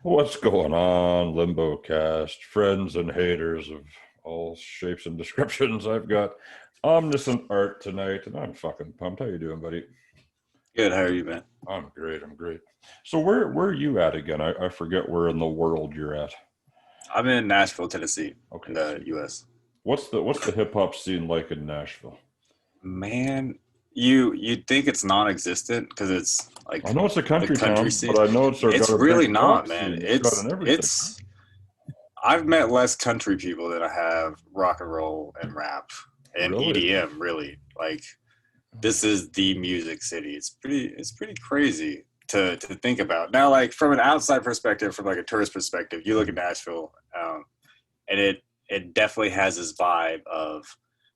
What's going on, Limbocast, friends and haters of all shapes and descriptions? I've got Omniscient Art tonight, and I'm fucking pumped. How you doing, buddy? Good. How are you, man? I'm great. I'm great. So where are you at again? I forget where in the world you're at. I'm in Nashville, Tennessee, in Okay, the so U.S. what's the hip hop scene like in Nashville? Man, you'd think it's non-existent because it's I like know it's a the country country town, scene. but I know it's got It's a big really rock not, man. scene. It's got It's an everything. it's. I've met less country people than I have rock and roll and rap and Really? EDM. Really, like this is the music city. It's pretty crazy to think about. Now, like from an outside perspective, from like a tourist perspective, you look at Nashville, and it definitely has this vibe of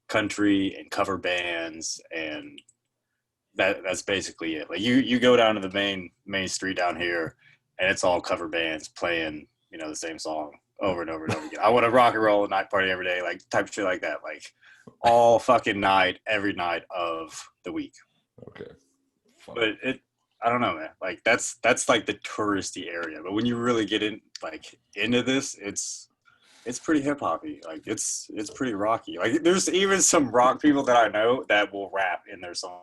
country and cover bands, and that's basically it. Like you go down to the main street down here, and it's all cover bands playing the same song over and over and over again. I want to rock and roll a night party every day, like type shit like that, like all fucking night, every night of the week. Okay. Fun. But I don't know, man. Like that's like the touristy area. But when you really get in like into this, it's pretty hip hoppy. Like it's pretty rocky. Like there's even some rock people that I know that will rap in their songs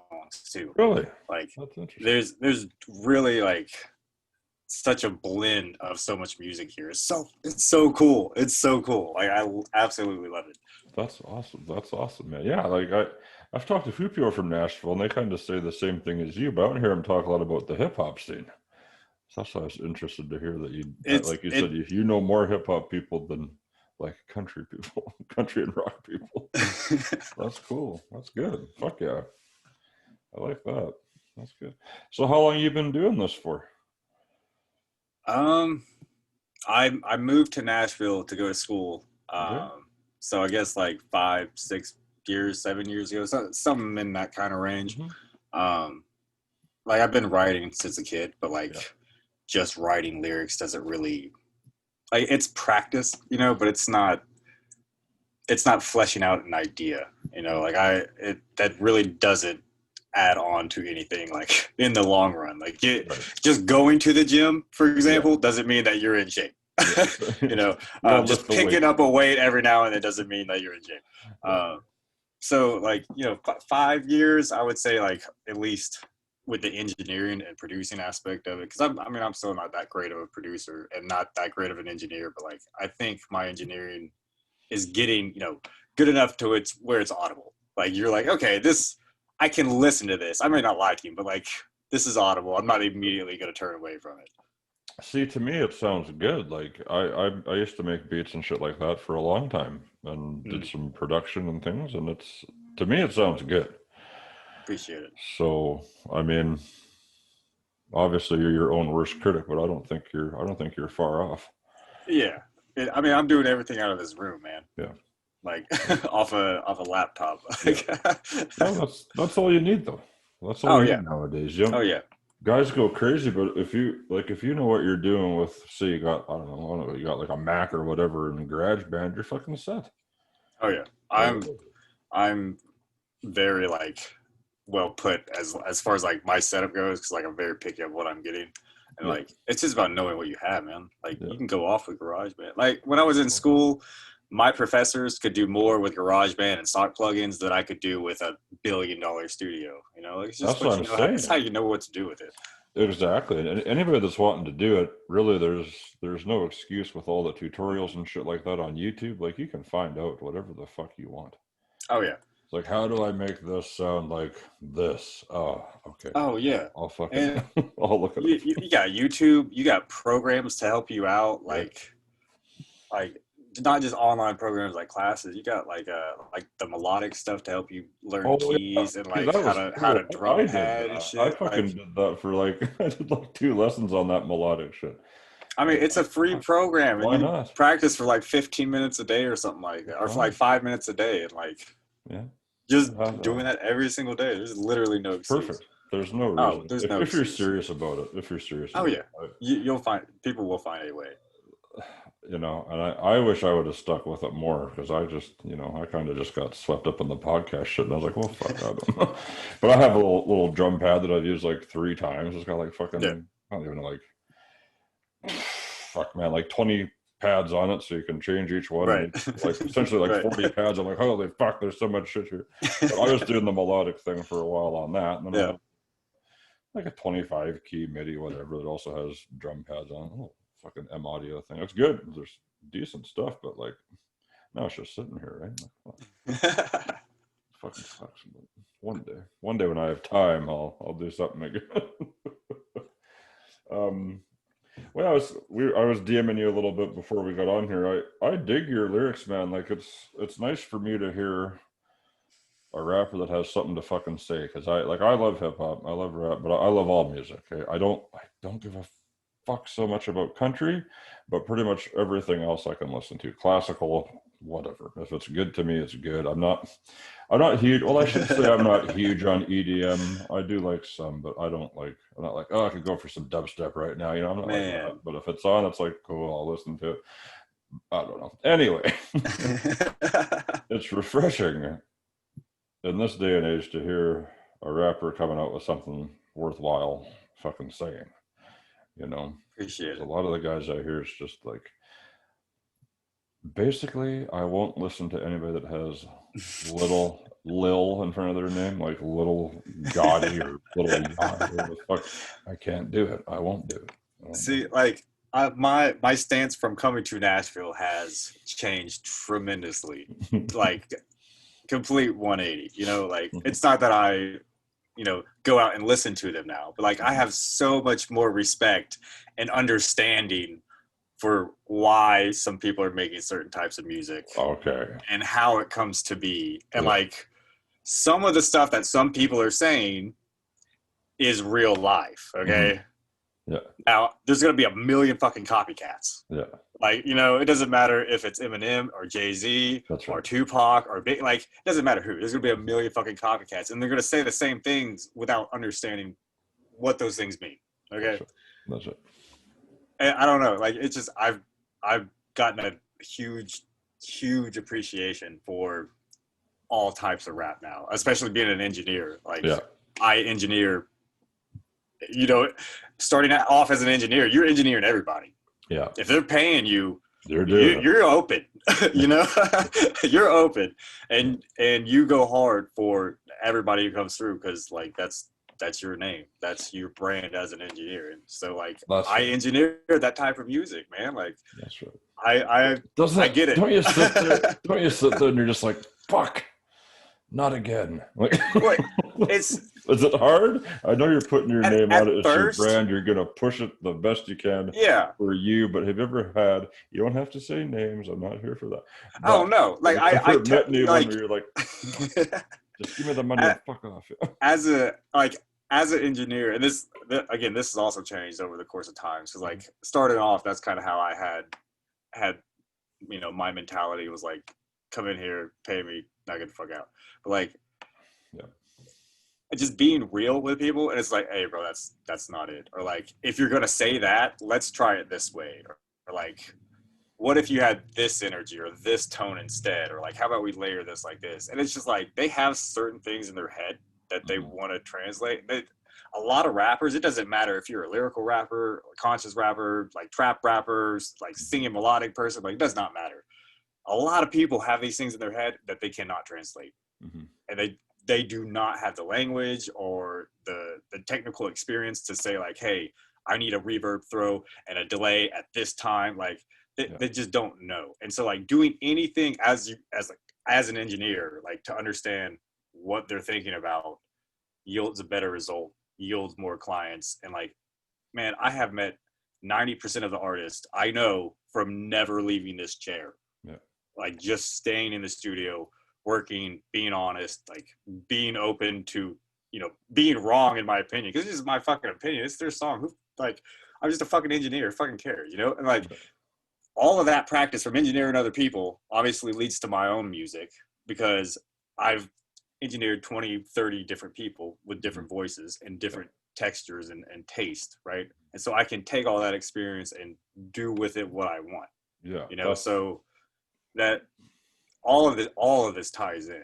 too. Really? Like That's interesting. there's really like such a blend of so much music here. It's so cool. It's so cool. Like I absolutely love it. That's awesome. That's awesome, man. Yeah, like I've talked to a few people from Nashville, and they kind of say the same thing as you, but I don't hear them talk a lot about the hip hop scene. So that's why I was interested to hear that, It's like you said, it. you know more hip hop people than like country people, country and rock people. That's cool. That's good. Fuck yeah, I like that. That's good. So how long you been doing this for? um, I moved to Nashville to go to school. Okay. So I guess like 5, 6 years, 7 years ago, something in that kind of range. Hmm. Um, like I've been writing since a kid, but Yeah. like just writing lyrics doesn't really like it's practice, but it's not fleshing out an idea, like that really doesn't add on to anything like in the long run. Like Right. just going to the gym, for Yeah. example, doesn't mean that you're in shape. Yeah. You don't lift Just the weight. picking up a weight every now and then doesn't mean that you're in shape. Yeah. So like 5 years, I would say like at least with the engineering and producing aspect of it, because I'm still not that great of a producer and not that great of an engineer, but like I think my engineering is getting good enough to it's where it's audible. Like you're like, okay, this I can listen to this. I may not like him, but like this is audible. I'm not immediately going to turn away from it. See, to me, it sounds good. Like I used to make beats and shit like that for a long time, and did Mm, some production and things, and to me, it sounds good. appreciate it. So, I mean, obviously, you're your own worst critic, but I don't think you're far off. Yeah, I mean, I'm doing everything out of this room, man. Yeah, Like yeah, off a laptop. yeah. No, that's all you need, though. That's all Oh you yeah, need nowadays. oh yeah, Guys go crazy, but if you know what you're doing with, say, you got I don't know, you got like a Mac or whatever in GarageBand, you're fucking set. oh yeah. Right? I'm very like well put as far as like my setup goes because like I'm very picky of what I'm getting. And Yeah, like it's just about knowing what you have, man. Like yeah. you can go off with GarageBand. Like when I was in school, my professors could do more with GarageBand and stock plugins than I could do with $1 billion studio. Like, it's just That's what what I'm you know. It's how saying. you know what to do with it. Exactly. And anybody that's wanting to do it, really, there's no excuse with all the tutorials and shit like that on YouTube. Like you can find out whatever the fuck you want. Oh yeah. It's like, how do I make this sound like this? Oh, okay. Oh yeah. I'll fucking And I'll look it you, you, up. you got YouTube. You got programs to help you out. Yeah. Like not just online programs like classes. You got like the melodic stuff to help you learn Oh yeah. keys and See, like that was how cool. to I drum did pad and that. I shit. fucking Like did that for like I did like 2 lessons on that melodic shit. I I mean, was it's a like, free fuck, program, and why you not? practice for like 15 minutes a day or something like that, or for like Fine. 5 minutes a day, and like Yeah. just Uh, doing that every single day. There's literally no excuse. Perfect. There's no Oh, reason. there's If no if you're excuse. serious about it, if you're serious Oh about yeah, it, you'll find people will find a way. and I wish I would have stuck with it more because I just, I kind of just got swept up in the podcast shit, and I was like, well, fuck, I don't know. But I have a little drum pad that I've used like 3 times. It's got like Yeah. fucking I don't even like, fuck man, like 20 pads on it so you can change each one. Right. Like essentially like Right. 40 pads. I'm like, holy fuck, there's so much shit here. But I was doing the melodic thing for a while on that. And then I Yeah. had like a 25 key MIDI, whatever, that also has drum pads on it. Oh, fucking M audio thing. It's good. There's decent stuff, but like now it's just sitting here, right? Like, fucking sucks. But one day when I have time, I'll do something again. Well, I was DMing you a little bit before we got on here. I dig your lyrics, man. Like it's nice for me to hear a rapper that has something to fucking say, because I love hip hop, I love rap, but I love all music. I don't give a fuck so much about country, but pretty much everything else I can listen to. Classical, whatever. If it's good to me, it's good. I'm not huge. Well, I should say I'm not huge on EDM. I do like some, but I'm not like, oh, I could go for some dubstep right now. You know, I'm not like that. But if it's on, it's like, cool, I'll listen to it. I don't know. Anyway, it's refreshing in this day and age to hear a rapper coming out with something worthwhile fucking saying. You know, Appreciate it. A lot of the guys I hear is just like, basically, I won't listen to anybody that has little Lil in front of their name, like Little Gotti or Little Yacht. What the fuck? I can't do it. I won't do it. See, like my stance from coming to Nashville has changed tremendously. Like complete 180. You know, like it's not that I, go out and listen to them now, but like I have so much more respect and understanding for why some people are making certain types of music. Okay. And how it comes to be. And like some of the stuff that some people are saying is real life. Okay. Mm-hmm. Yeah. Now there's going to be a million fucking copycats. Yeah. Like, it doesn't matter if it's Eminem or Jay-Z or Tupac or big, like, it doesn't matter who. There's going to be a million fucking copycats, and they're going to say the same things without understanding what those things mean. Okay. That's it. And I don't know. Like, it's just, I've gotten a huge appreciation for all types of rap now, especially being an engineer. Like, I engineer, starting off as an engineer, you're engineering everybody. Yeah. If they're paying you, you're open. You're open, and you go hard for everybody who comes through, because like that's your name, that's your brand as an engineer. And so like I engineer that type of music, man. Like that's right. I get it. Don't you sit there and you're just like, fuck, not again. Like, is it hard? I know you're putting your name on it. It's your brand. You're gonna push it the best you can. For you. But have you ever had? You don't have to say names. I'm not here for that. But oh no! Like I met anyone where you're like, just give me the money and fuck off. As an engineer, and this has also changed over the course of time. So like starting off, that's kind of how I had my mentality was like, come in here, pay me, not get the fuck out. But like, just being real with people, and it's like, hey bro, that's not it. Or like, if you're gonna say that, let's try it this way. Or like, what if you had this energy or this tone instead? Or like, how about we layer this like this? And it's just like, they have certain things in their head that they want to translate. A lot of rappers, it doesn't matter if you're a lyrical rapper, a conscious rapper, like trap rappers, like singing melodic person, like it does not matter. A lot of people have these things in their head that they cannot translate. And they do not have the language or the technical experience to say like, hey, I need a reverb throw and a delay at this time. Like they just don't know. And so like doing anything as an engineer, like to understand what they're thinking about yields a better result, yields more clients. And like, man, I have met 90% of the artists I know from never leaving this chair. Like just staying in the studio, working, being honest, like being open to, being wrong in my opinion, because this is my fucking opinion. It's their song. Like, I'm just a fucking engineer, fucking cares, And like all of that practice from engineering other people obviously leads to my own music, because I've engineered 20, 30 different people with different voices and different textures and taste, right? And so I can take all that experience and do with it what I want. So that all of this ties in.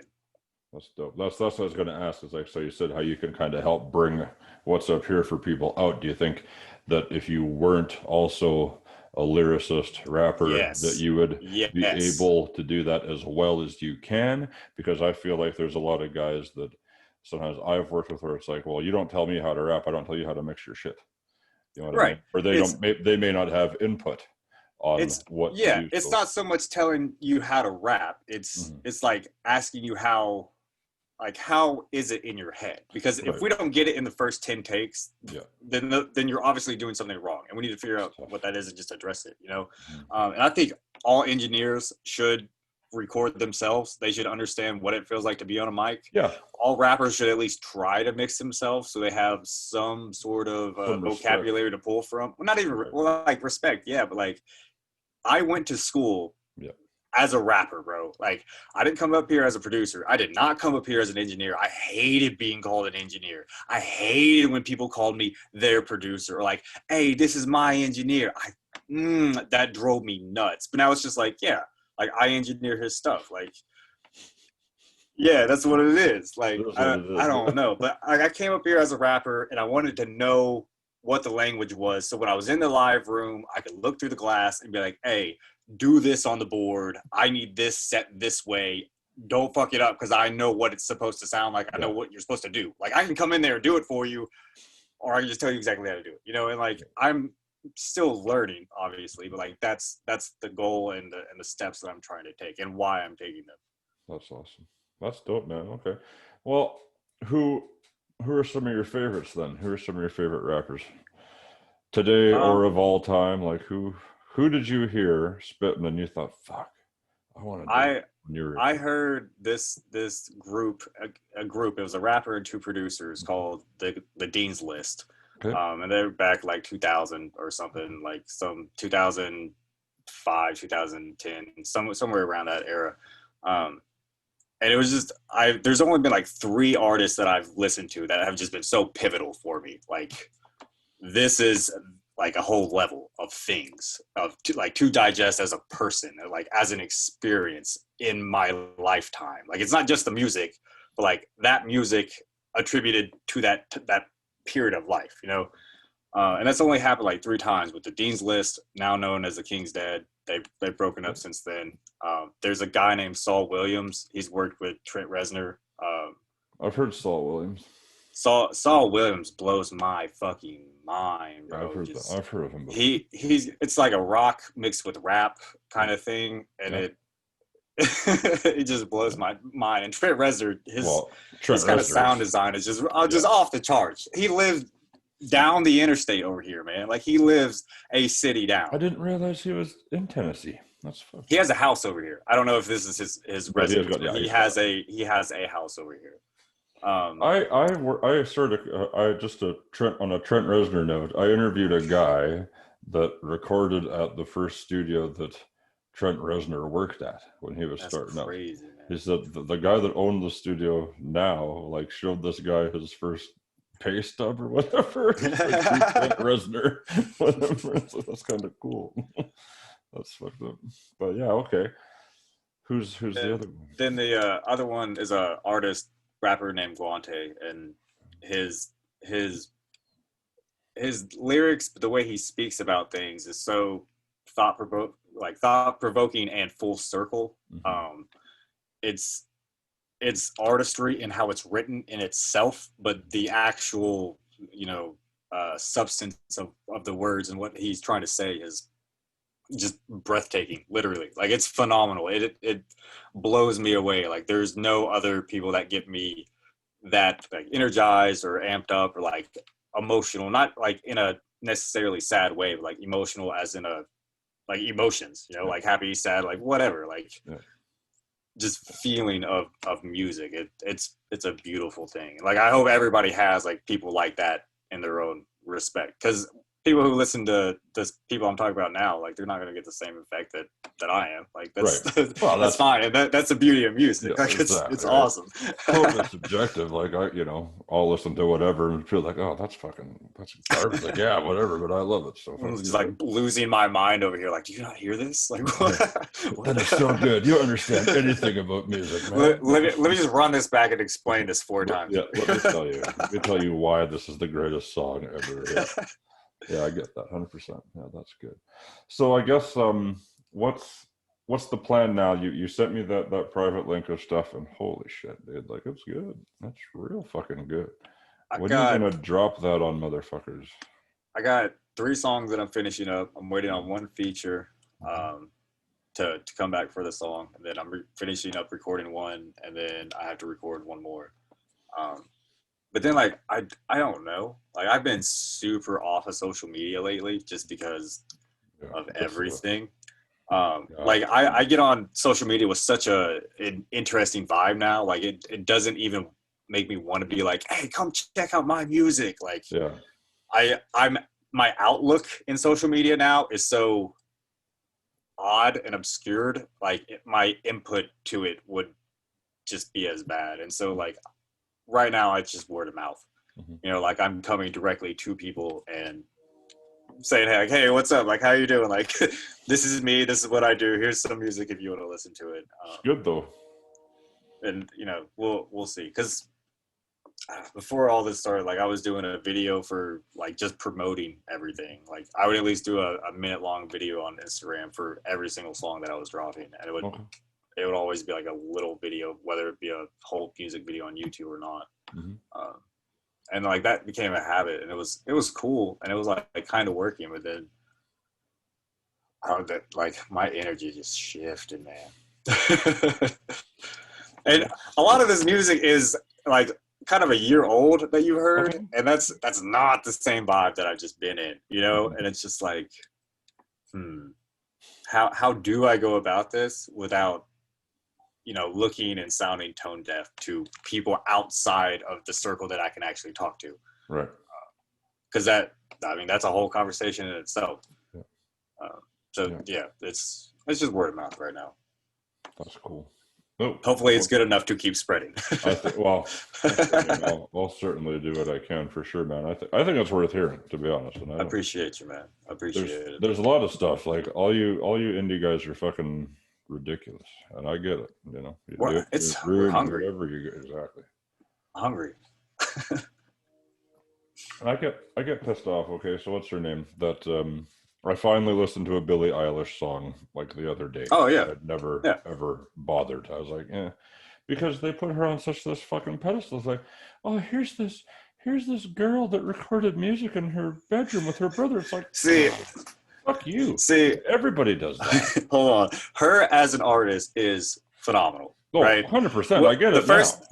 That's dope. That's what I was going to ask. Is like, so you said how you can kind of help bring what's up here for people out. Do you think that if you weren't also a lyricist rapper, that Yes. you would be Yes. able to do that as well as you can. Because I feel like there's a lot of guys that sometimes I've worked with where it's like, well, you don't tell me how to rap, I don't tell you how to mix your shit. You know what I Right. mean? Or It's they may not have input on it's what to yeah, do. it's So, not so much telling you how to rap. mhm. It's like asking you how, like, how is it in your head? Because if Right. we don't get it in the first 10 takes, Yeah. then you're obviously doing something wrong, and we need to figure out Tough. what that is and just address it. Mhm. And I think all engineers should record themselves. They should understand what it feels like to be on a mic. Yeah. All rappers should at least try to mix themselves so they have some sort of Some respect. vocabulary to pull from. Well, not even Right. well, like respect, yeah, but like I went to school Yeah. as a rapper, bro. Like, I didn't come up here as a producer. I did not come up here as an engineer. I hated being called an engineer. I hated when people called me their producer or like, hey, this is my engineer. That drove me nuts. But now it's just like, yeah, like I engineer his stuff. Like, yeah, that's what it is. Like, It is what I, it I is. don't know. But I came up here as a rapper and I wanted to know what the language was. So when I was in the live room, I could look through the glass and be like, hey, do this on the board. I need this set this way. Don't fuck it up because I know what it's supposed to sound like. I know Yeah. what you're supposed to do. Like, I can come in there and do it for you, or I can just tell you exactly how to do it. And like I'm still learning, obviously, but like that's the goal and the steps that I'm trying to take and why I'm taking them. That's awesome. That's dope, man. Okay. Well, who are some of your favorites then? Who are some of your favorite rappers today or Um, of all time? Like who did you hear spitting and you thought, fuck, I want to do I that when you were a I kid? heard this group, a group. It was a rapper and two producers called the Dean's List, Okay. and they're back like 2000 or something, like some 2005, 2010, somewhere around that era. Um, and it was just there's only been like three artists that I've listened to that have just been so pivotal for me. Like, this is like a whole level of things to digest as a person, like as an experience in my lifetime. Like, it's not just the music, but like that music attributed to that period of life, and that's only happened like three times with the Dean's List, now known as the King's Dead. They've broken up since then. There's a guy named Saul Williams. He's worked with Trent Reznor. I've heard Saul Williams. Saul Williams blows my fucking mind, I've bro. heard that. Just I've heard of him before. it's like a rock mixed with rap kind of thing, and Yeah. it just blows my mind. And Trent Reznor, Trent his kind of Reznor sound is- design is just off the charts. He lives down the interstate over here, man. Like, he lives a city down. I didn't realize he was in Tennessee. That's fucking. He has a house over here. I don't know if this is his But he has residence, got- yeah, but he's got he has a house over here. I started I just on a Trent Reznor note. I interviewed a guy that recorded at the first studio that Trent Reznor worked at when he was That's starting out. crazy, man. He said the guy that owned the studio now like showed this guy his first pay stub or whatever. It's like, Trent Reznor, whatever. So that's kind of cool. That's fucked up. But yeah, okay. Who's the other one? Then the other one is a artist rapper named Guante, and his lyrics, the way he speaks about things is so thought provoking and full circle. Mm-hmm. It's artistry in how it's written in itself, but the actual substance of the words and what he's trying to say is just breathtaking, literally. Like, it's phenomenal. It blows me away. Like, there's no other people that get me that like energized or amped up or like emotional, not like in a necessarily sad way, but like emotional as in a like emotions, like happy, sad, like whatever, like just feeling of music. It's a beautiful thing. Like, I hope everybody has like people like that in their own respect, because people who listen to this people I'm talking about now, like, they're not going to get the same effect that I am. Like, that's Right. Well, that's fine, and that's the beauty of music. Yeah, like, exactly, it's right? awesome. Totally subjective. Like, I'll listen to whatever and feel like, oh, that's garbage. Like, yeah, whatever, but I love it. So I'm just like losing my mind over here. Like, do you not hear this? Like, what? That is so good. You don't understand anything about music, man. Let me just run this back and explain this 4 times. Yeah, let me tell you why this is the greatest song ever. Yeah. Yeah, I get that 100%. Yeah, that's good. So I guess what's the plan now? You sent me that private link of stuff, and holy shit, dude, like it's good. That's real fucking good. I When are you got gonna drop that on motherfuckers? I got 3 songs that I'm finishing up. I'm waiting on one feature um, to come back for the song, and then I'm finishing up recording one, and then I have to record one more. Um, but then like I don't know. Like I've been super off of social media lately just because Yeah, of that's everything. yeah, Like I get on social media with such an interesting vibe now. Like it doesn't even make me want to be like, hey, come check out my music. Like yeah, I'm my outlook in social media now is so odd and obscured. Like my input to it would just be as bad. And so like right now it's just word of mouth. mhm. You know, like I'm coming directly to people and saying, hey, what's up? Like, how you doing? Like, this is me. This is what I do. Here's some music if you want to listen to it. It's good though. And you know, we'll see. Because before all this started, like I was doing a video for like just promoting everything. Like I would at least do a minute long video on Instagram for every single song that I was dropping, and Okay. it would always be like a little video, whether it be a whole music video on YouTube or not. Mhm. And like that became a habit, and it was cool, and it was like kind of working. But then that like my energy just shifted, man. And a lot of this music is like kind of a year old that you heard, Okay. and that's not the same vibe that I've just been in, you know. And it's just like, how do I go about this without, you know, looking and sounding tone deaf to people outside of the circle that I can actually talk to? Right. Because I mean, that's a whole conversation in itself. Yeah. So yeah, it's just word of mouth right now. That's cool. Oh, Hopefully, it's good enough to keep spreading. well, I mean, I'll certainly do what I can for sure, man. I think it's worth hearing, to be honest. And I appreciate you, man. I appreciate it. there's a lot of stuff like all you indie guys are fucking ridiculous, and I get it. You know, We're hungry. whatever you get exactly. Hungry. And I get pissed off. Okay, so what's her name? That I finally listened to a Billie Eilish song like the other day. Oh yeah. I'd never Yeah. ever bothered. I was like, because they put her on such this fucking pedestal. It's like, oh, here's this girl that recorded music in her bedroom with her brother. It's like, see, fuck you. See, everybody does that. Hold on. Her as an artist is phenomenal. Oh, right? 100%. Well, I get it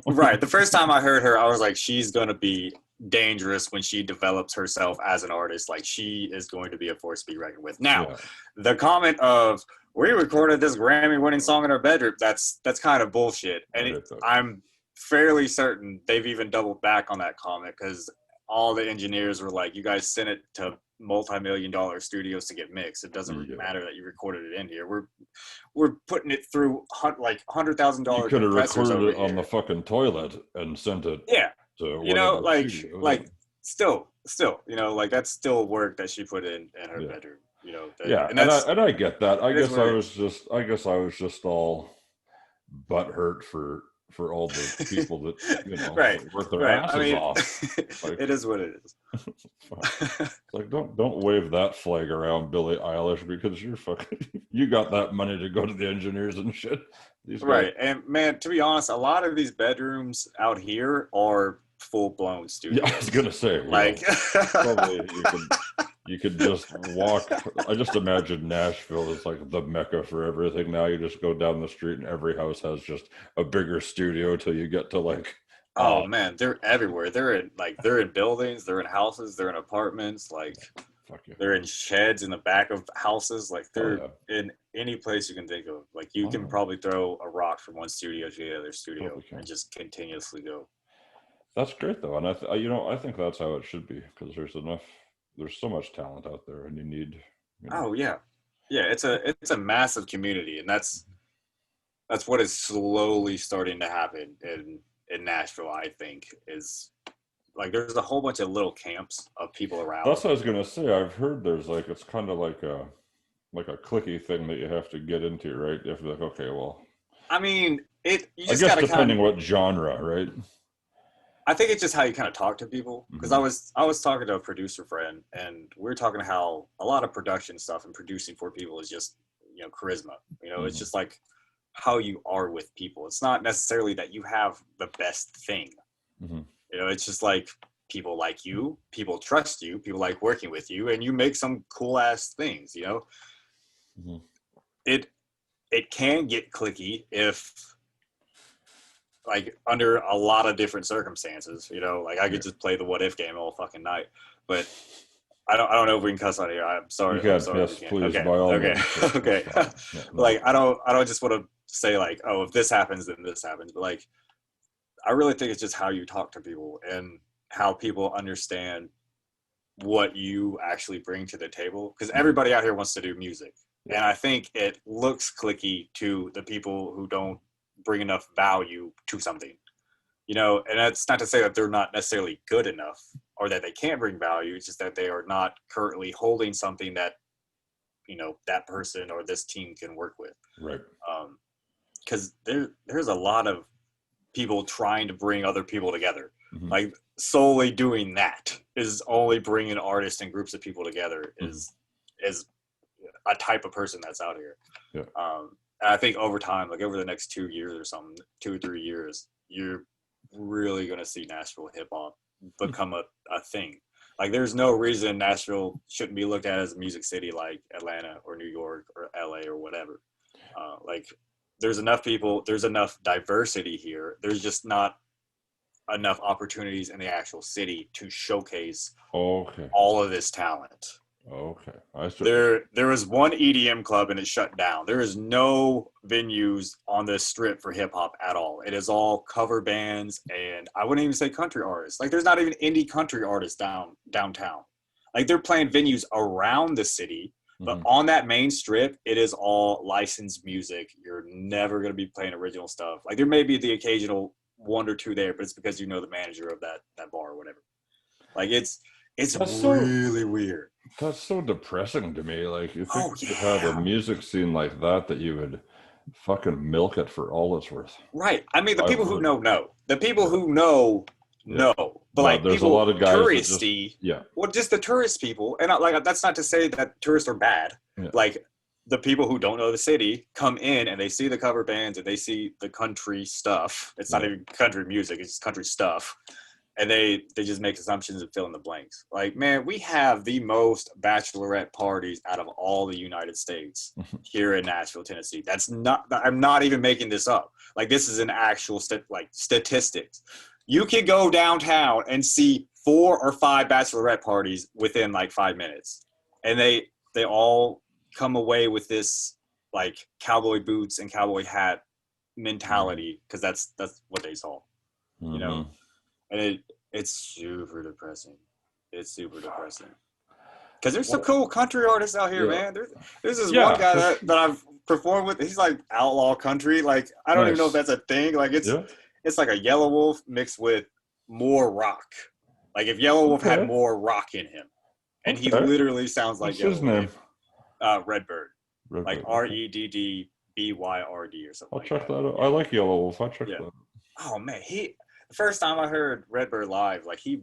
Right. The first time I heard her, I was like, she's gonna be dangerous when she develops herself as an artist. Like she is going to be a force to be reckoned with. Now, the comment of we recorded this Grammy-winning song in our bedroom, that's kind of bullshit. And I'm fairly certain they've even doubled back on that comment because all the engineers were like, you guys sent it to multi-million-dollar studios to get mixed. It doesn't really matter that you recorded it in here. We're putting it through like $100,000. You could have recorded it on the fucking toilet and sent it. Yeah. To you know, like still, you know, like that's still work that she put in her bedroom. You know. And I get that. I guess I was just all butthurt for all the people that, you know, work their asses off. Like, it is what it is. It's like don't wave that flag around, Billie Eilish, because you got that money to go to the engineers and shit. Right. And man, to be honest, a lot of these bedrooms out here are full-blown studios. Yeah, I was gonna say, like probably you could just walk. I just imagine Nashville is like the mecca for everything now. You just go down the street and every house has just a bigger studio till you get to like. Oh man, they're everywhere. They're in buildings, they're in houses, they're in apartments, like they're in sheds in the back of houses, like they're in any place you can think of. Like you can probably throw a rock from one studio to the other studio and just continuously go. That's great though, and I think that's how it should be because there's so much talent out there, and you need. Oh yeah, it's a massive community, and that's what is slowly starting to happen in Nashville. I think is like there's a whole bunch of little camps of people around. That's what I was gonna say. I've heard there's like it's kind of like a clicky thing that you have to get into, right? If like okay, well, I mean, you just I guess gotta depending what genre, right? I think it's just how you kind of talk to people. Because I was talking to a producer friend, and we were talking how a lot of production stuff and producing for people is just, charisma. It's just like how you are with people. It's not necessarily that you have the best thing. It's just like people like you, people trust you, people like working with you, and you make some cool ass things. It can get cliquey if, like, under a lot of different circumstances, like I could just play the what if game all fucking night, but I don't know if we can cuss on here. I'm sorry. You can, I'm sorry. yes, please, Okay. by all Okay. means. Okay. No. Like, I don't just want to say like, oh, if this happens, then this happens. But like, I really think it's just how you talk to people and how people understand what you actually bring to the table. Because everybody out here wants to do music. And I think it looks cliquey to the people who don't bring enough value to something, and that's not to say that they're not necessarily good enough or that they can't bring value. It's just that they are not currently holding something that, that person or this team can work with. Right. Because there's a lot of people trying to bring other people together. Like, solely doing that is only bringing artists and groups of people together is a type of person that's out here. Yeah. And I think over time, like over the next 2 years or something, 2 or 3 years, you're really going to see Nashville hip hop become a thing. Like, there's no reason Nashville shouldn't be looked at as a music city like Atlanta or New York or LA or whatever. Like, there's enough people, there's enough diversity here. There's just not enough opportunities in the actual city to showcase all of this talent. Okay. There was one EDM club and it shut down. There is no venues on this strip for hip hop at all. It is all cover bands, and I wouldn't even say country artists. Like, there's not even indie country artists downtown. Like, they're playing venues around the city, but on that main strip, it is all licensed music. You're never going to be playing original stuff. Like, there may be the occasional one or two there, but it's because the manager of that bar or whatever. Like, it's really weird. That's so depressing to me. Like, you think you had a music scene like that you would fucking milk it for all it's worth. Right. I mean, the people who know. The people who know. But like, there's people, a lot of guys touristy. Well, just the tourist people, and like, that's not to say that tourists are bad. Yeah. Like, the people who don't know the city come in and they see the cover bands and they see the country stuff. It's not even country music; it's just country stuff. And they just make assumptions and fill in the blanks. Like, man, we have the most bachelorette parties out of all the United States here in Nashville, Tennessee. I'm not even making this up. Like, this is an actual statistics. You could go downtown and see 4 or 5 bachelorette parties within like 5 minutes. And they all come away with this like cowboy boots and cowboy hat mentality, because that's what they saw, And it's super depressing. It's super depressing. Because there's some cool country artists out here, man. There's this one guy that I've performed with. He's like outlaw country. Like, I don't even know if that's a thing. Like, it's like a Yellow Wolf mixed with more rock. Like, if Yellow Wolf had more rock in him. And he literally sounds like Yellow Wolf. Redbird. Like REDDBYRD or something. I'll check that out. I like Yellow Wolf. I'll check that out. Oh, man. The first time I heard Redbird live, like, he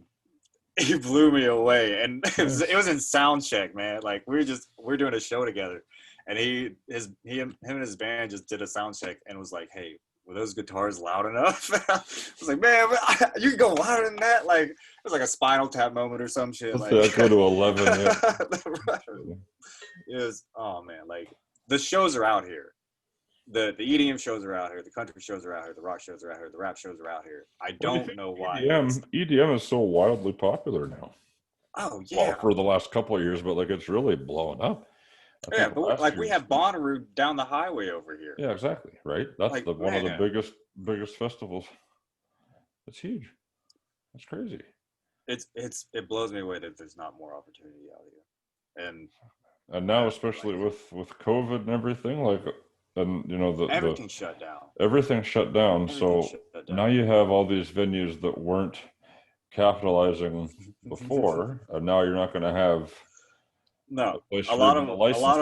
blew me away, and it was in sound check, man. Like, we're doing a show together, and him and his band just did a sound check and was like, "Hey, were those guitars loud enough?" I was like, "Man, you can go louder than that." Like, it was like a Spinal Tap moment or some shit. Let's go to 11. It was, oh man, like, the shows are out here. The EDM shows are out here. The country shows are out here. The rock shows are out here. The rap shows are out here. I don't know why. EDM is so wildly popular now. Oh, yeah. Well, for the last couple of years, but like, it's really blowing up. But like, we have Bonnaroo down the highway over here. Yeah, exactly. Right. That's like, one of the biggest festivals. It's huge. That's crazy. It blows me away that there's not more opportunity out here. And now, especially with COVID and everything, like, and everything's shut down. Everything's shut down. Now you have all these venues that weren't capitalizing before, and now you're not going to have. No, a lot of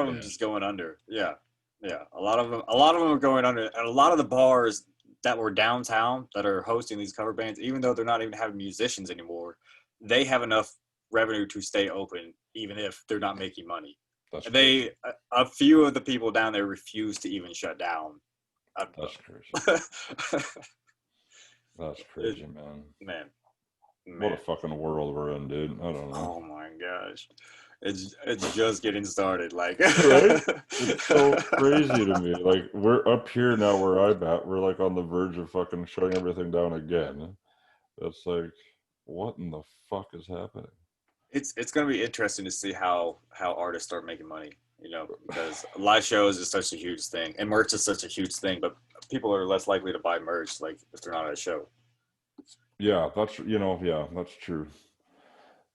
them just going under. Yeah. A lot of them are going under, and a lot of the bars that were downtown that are hosting these cover bands, even though they're not even having musicians anymore, they have enough revenue to stay open, even if they're not making money. A few of the people down there refuse to even shut down. That's crazy. That's crazy, man. What a fucking world we're in, dude. I don't know. Oh my gosh. It's just getting started. Like, right? It's so crazy to me. Like, we're up here now where I'm at. We're like on the verge of fucking shutting everything down again. It's like, what in the fuck is happening? It's going to be interesting to see how artists start making money, you know, because live shows is such a huge thing, and merch is such a huge thing, but people are less likely to buy merch, like, if they're not at a show. Yeah, that's true.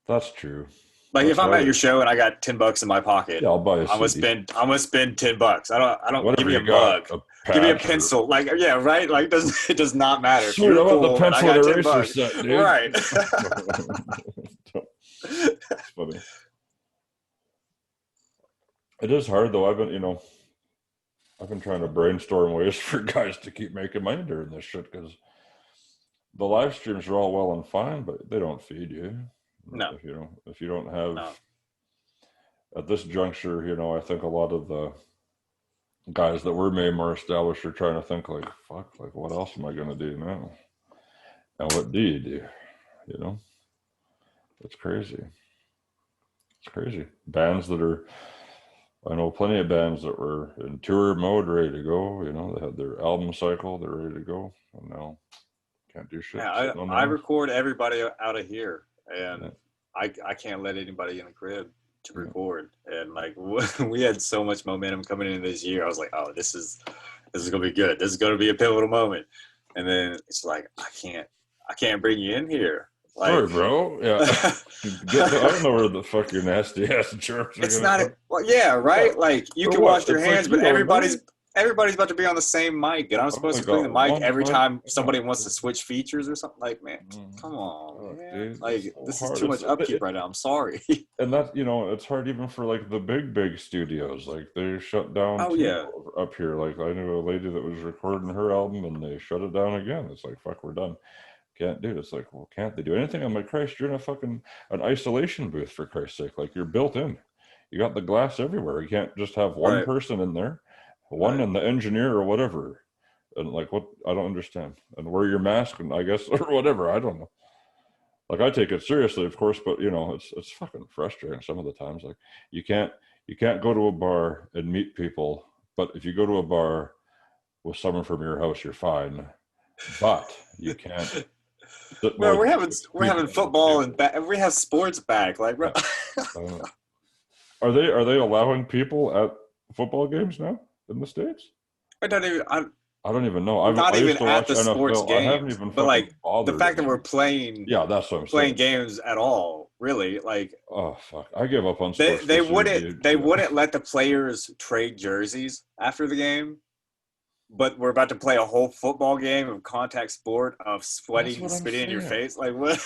That's true. Like, if I'm at your show and I got $10 in my pocket, yeah, I'll buy a I'm gonna spend $10. I don't Whatever, give me a mug, give me a pencil. Like, yeah, right. Like, it does not matter. Sweet, I want the pencil and eraser set, dude. Right. That's funny. It is hard though. I've been trying to brainstorm ways for guys to keep making money during this shit, because the live streams are all well and fine, but they don't feed you. No. If you don't have, at this juncture, I think a lot of the guys that were made more established are trying to think like, fuck, like, what else am I going to do now? And what do you do? It's crazy. It's crazy. Bands I know plenty of bands that were in tour mode, ready to go. They had their album cycle, they're ready to go, and now can't do shit. Yeah, I record everybody out of here, and I can't let anybody in the crib to record. And like, we had so much momentum coming into this year. I was like, oh, this is gonna be good. This is gonna be a pivotal moment. And then it's like, I can't bring you in here. Like, sorry, bro. Yeah, I don't know where the fuck your nasty ass germs are. It's not. Well, yeah, right. Yeah. Like, you can wash your hands, like, but everybody's about to be on the same mic, and I'm supposed to bring the mic every time somebody wants to switch features or something. Like, man, come on, man. Dude, like, this is too much upkeep right now. I'm sorry. And that, it's hard even for like the big studios. Like, they shut down. Oh yeah. Up here, like, I knew a lady that was recording her album, and they shut it down again. It's like, fuck, we're done. Can't do it. It's like, well, can't they do anything? I'm like, Christ, you're in an isolation booth, for Christ's sake. Like, you're built in. You got the glass everywhere. You can't just have one person in there, one and the engineer or whatever. And like, what? I don't understand. And wear your mask, and I guess, or whatever. I don't know. Like, I take it seriously, of course, but it's fucking frustrating some of the times. Like, you can't go to a bar and meet people, but if you go to a bar with someone from your house, you're fine. But you can't. Well, we're having football and we have sports back. Like, are they allowing people at football games now in the States? I don't even know. Not even at the NFL. sports games. I haven't even but like, bothered. The fact that we're playing. Yeah, that's what I'm saying. Playing games at all, really. Like, oh fuck, I give up on sports. They wouldn't let the players trade jerseys after the game. But we're about to play a whole football game of contact sport of sweating and spitting in your face. Like, what?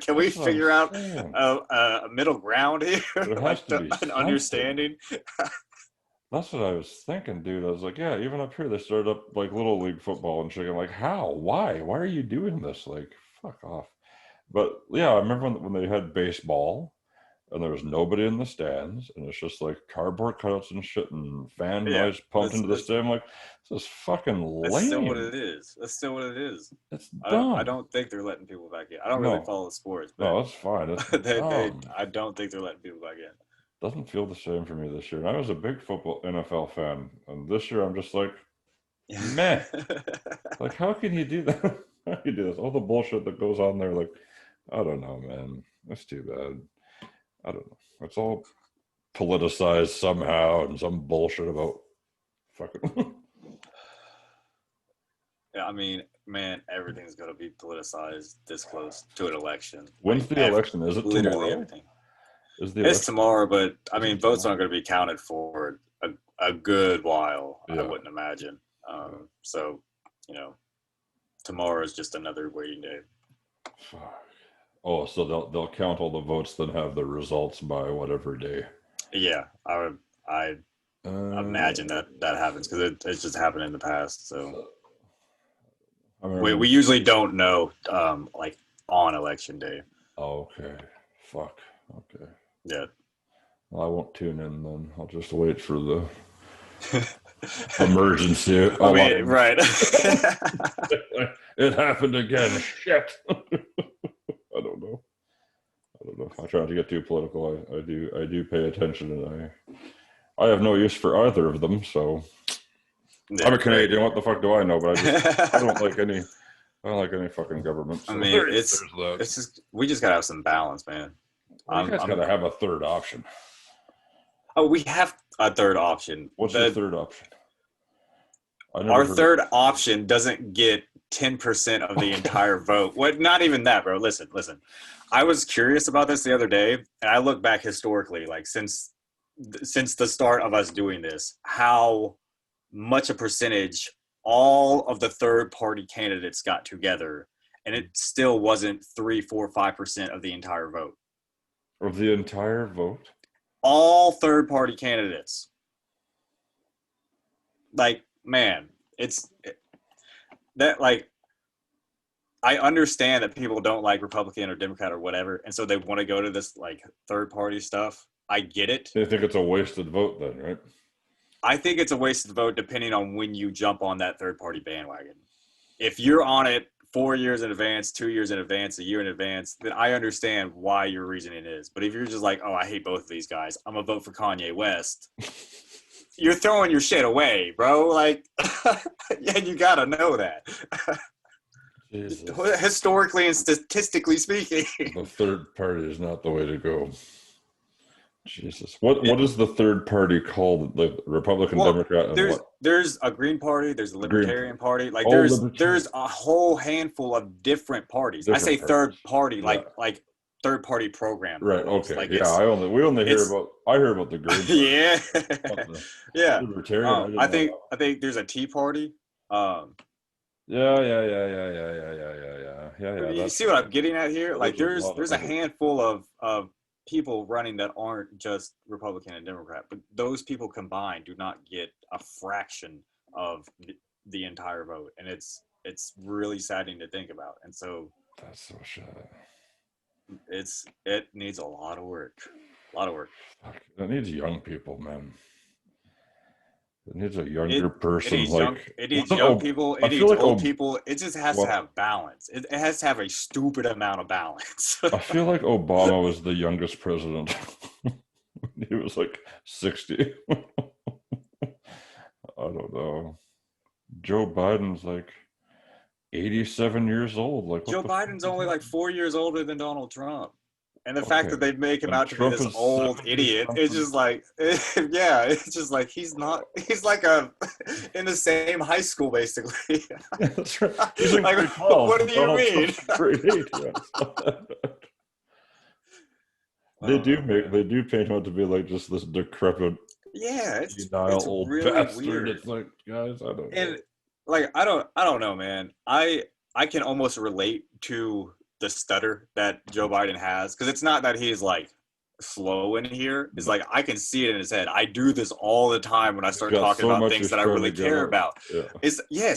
Can we figure out a middle ground here? There has to be an understanding. That's what I was thinking, dude. I was like, yeah, even up here, they started up like little league football and shit. I'm like, how? Why? Why are you doing this? Like, fuck off. But yeah, I remember when they had baseball. And there was nobody in the stands, and it's just like cardboard cutouts and shit, and fan noise pumped into the stadium. Like, this is fucking lame. That's still what it is. It's dumb. I don't think they're letting people back in. I don't really follow sports. But no, that's fine. I don't think they're letting people back in. Doesn't feel the same for me this year. And I was a big football NFL fan, and this year I'm just like, meh. Like, how can you do that? How can you do this? All the bullshit that goes on there. Like, I don't know, man. That's too bad. I don't know. It's all politicized somehow, and some bullshit about fucking. Yeah, I mean, man, everything's going to be politicized this close to an election. When's the election? Is it literally tomorrow? Everything. It's tomorrow, but I mean, votes aren't going to be counted for a good while. Yeah. I wouldn't imagine. So, tomorrow is just another waiting day. Fuck. Oh, so they'll count all the votes, then have the results by whatever day. Yeah, I imagine that happens because it's just happened in the past. So We usually don't know like on election day. Oh, okay. Fuck. Okay. Yeah. Well, I won't tune in then. I'll just wait for the emergency. I mean, right. It happened again. Shit. I don't know. I try not to get too political. I do pay attention, and I have no use for either of them. So I'm a Canadian. What the fuck do I know? But I don't like any. I don't like any fucking government. So I mean, it's just we just gotta have some balance, man. Well, you guys gotta have a third option. Oh, we have a third option. What's the third option? Our third option doesn't get 10% of the entire vote. What? Not even that, bro. Listen. I was curious about this the other day, and I look back historically, like since the start of us doing this, how much a percentage all of the third party candidates got together, and it still wasn't 3, 4, 5% of the entire vote. Of the entire vote? All third party candidates. Like, man, I understand that people don't like Republican or Democrat or whatever, and so they want to go to this like third party stuff. I get it. They think it's a wasted vote then, right? I think it's a wasted vote depending on when you jump on that third party bandwagon. If you're on it 4 years in advance, 2 years in advance, a year in advance, then I understand why your reasoning is. But if you're just like, oh, I hate both of these guys, I'm gonna vote for Kanye West, you're throwing your shit away, bro. Like, yeah, you gotta know that. Jesus. Historically and statistically speaking, the third party is not the way to go. Jesus, what is the third party called? The Republican, Democrat, and there's a Green Party, there's a Libertarian Party. Like there's a whole handful of different parties. I say third party, like third party program. Right. Okay. Like I hear about the Green Party. Yeah. Yeah. Libertarian. I think there's a Tea Party. Yeah. You see what I'm getting at here? Like there's a handful of people running that aren't just Republican and Democrat, but those people combined do not get a fraction of the entire vote, and it's really saddening to think about. And so that's so sad. It needs a lot of work. It needs young people, man. It needs a younger person. It needs young people. It needs old people. It just has to have balance. It has to have a stupid amount of balance. I feel like Obama was the youngest president. He was like 60. I don't know. Joe Biden's like 87 years old. Like Joe Biden's only like 4 years older than Donald Trump. And the fact that they make him out to be this old idiot, it's just like, yeah, it's just like he's like in the same high school, basically. Yeah, that's right. He's like, what do you mean? They do paint him out to be like just this decrepit, it's old really bastard. Weird. It's like, guys, I don't know. And like, I don't know, man. I can almost relate to the stutter that Joe Biden has, because it's not that he's like slow in here. It's like I can see it in his head. I do this all the time when I start talking about things that I really care about. Yeah.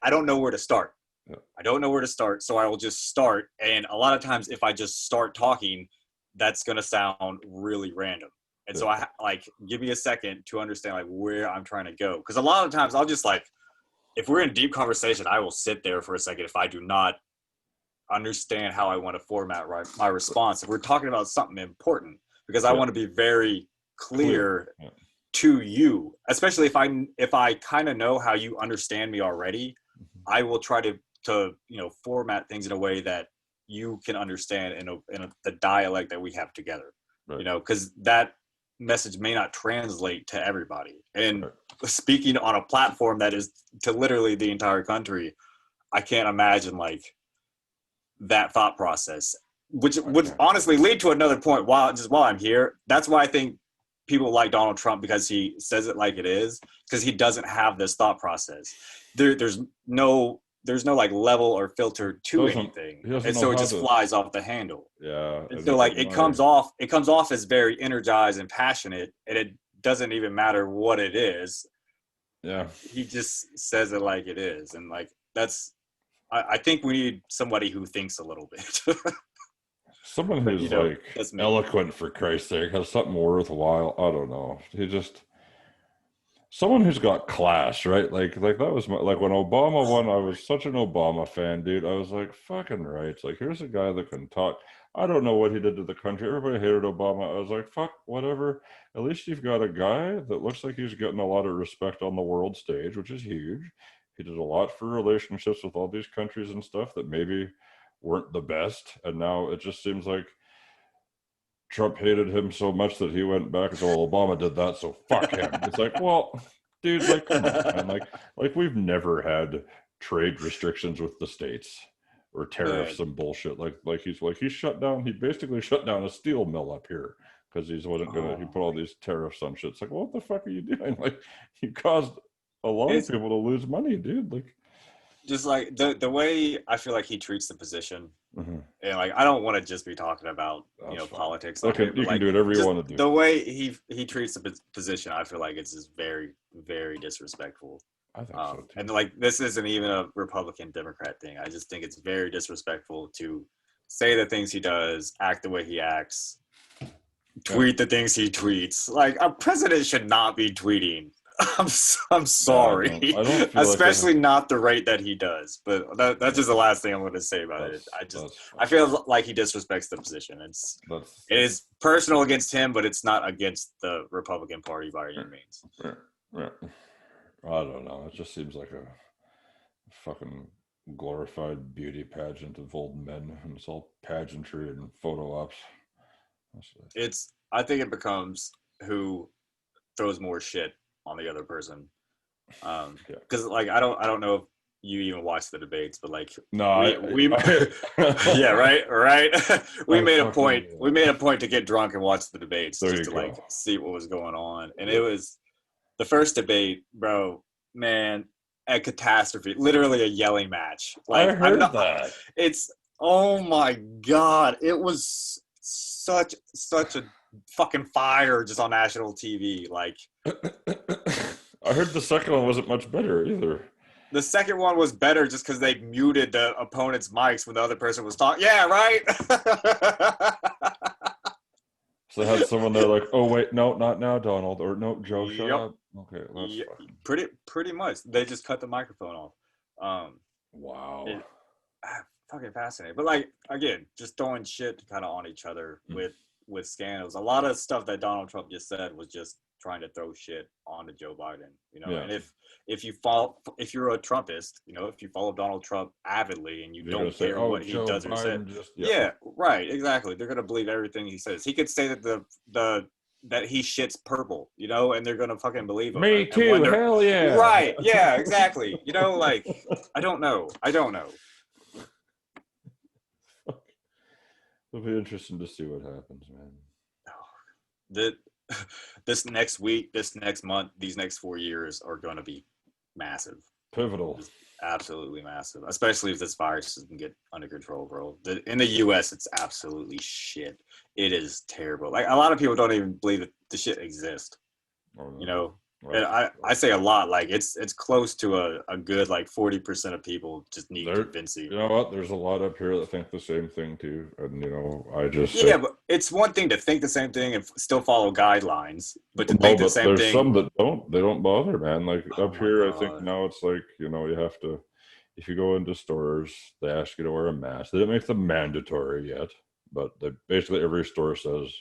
I don't know where to start. Yeah. I don't know where to start, so I will just start. And a lot of times, if I just start talking, that's gonna sound really random. And so I like give me a second to understand like where I'm trying to go, because a lot of times I'll just like, if we're in deep conversation, I will sit there for a second if I do not understand how I want to format my response. If we're talking about something important, because I want to be very clear to you, especially if I kind of know how you understand me already, I will try to format things in a way that you can understand in the dialect that we have together, because that message may not translate to everybody. And speaking on a platform that is to literally the entire country, I can't imagine like that thought process, which would honestly lead to another point while I'm here. That's why I think people like Donald Trump, because he says it like it is, because he doesn't have this thought process. There's no like level or filter to anything, and so it just flies off the handle. Yeah. And so like it comes off as very energized and passionate, and it doesn't even matter what it is. Yeah. He just says it like it is, and like that's I think we need somebody who thinks a little bit. Someone But, who's you know, like that's me. eloquent, for Christ's sake, has something worthwhile. I don't know. Someone who's got class, right? Like that was like when Obama won, I was such an Obama fan, dude. I was like, fucking right. It's like, here's a guy that can talk. I don't know what he did to the country. Everybody hated Obama. I was like, fuck, whatever. At least you've got a guy that looks like he's getting a lot of respect on the world stage, which is huge. He did a lot for relationships with all these countries and stuff that maybe weren't the best. And now it just seems like Trump hated him so much that he went back and said, well, Obama did that, so fuck him. It's like, well, dude, like, come on, man. Like we've never had trade restrictions with the states or tariffs and bullshit. He shut down, he basically shut down a steel mill up here because he put all these tariffs on shit. It's like, well, what the fuck are you doing? Like, you caused a lot of people to lose money, dude. Like, just like the way I feel like he treats the position, and like I don't want to just be talking about politics. You can do whatever you want to do. The way he treats the position, I feel like it's just very, very disrespectful. I think so too. And like this isn't even a Republican Democrat thing. I just think it's very disrespectful to say the things he does, act the way he acts, tweet the things he tweets. Like a president should not be tweeting. I'm sorry. I don't especially not the rate that he does. But that's just the last thing I'm going to say about it. I feel like he disrespects the position. It is personal against him, but it's not against the Republican Party by any means. I don't know. It just seems like a fucking glorified beauty pageant of old men, and it's all pageantry and photo ops. I think it becomes who throws more shit on the other person, because like I don't know if you even watch the debates, but like we yeah, right we made a point to get drunk and watch the debates just to like see what was going on, and it was the first debate, bro, man, a catastrophe, literally a yelling match. Like I heard that. It's, oh my god, it was such a fucking fire just on national TV. Like I heard the second one wasn't much better either. The second one was better just because they muted the opponent's mics when the other person was talking. Yeah, right? So they had someone there like, oh, wait, no, not now, Donald. Or no, Joe, shut up. Okay, that's fine. Pretty much. They just cut the microphone off. Wow. Fucking fascinating. But, like, again, just throwing shit kind of on each other with scandals. A lot of stuff that Donald Trump just said was just trying to throw shit onto Joe Biden, and if you're a Trumpist, if you follow Donald Trump avidly and you don't care what he does or says, right, exactly, they're gonna believe everything he says. He could say that that he shits purple, and they're gonna fucking believe him. Me too, hell yeah. Right, yeah, exactly. Like I don't know. It'll be interesting to see what happens, man. This next week, this next month, these next 4 years are going to be massive. Pivotal. Just absolutely massive, especially if this virus doesn't get under control, bro. In the U.S., it's absolutely shit. It is terrible. Like, a lot of people don't even believe that the shit exists, And I say a lot, like it's close to a good like 40% of people just need convincing. You know what? There's a lot up here that think the same thing too, and I just but it's one thing to think the same thing and still follow guidelines, but to think the same thing. There's some that don't. They don't bother, man. Like up here, I think now it's like you have to. If you go into stores, they ask you to wear a mask. They didn't make them mandatory yet, but basically every store says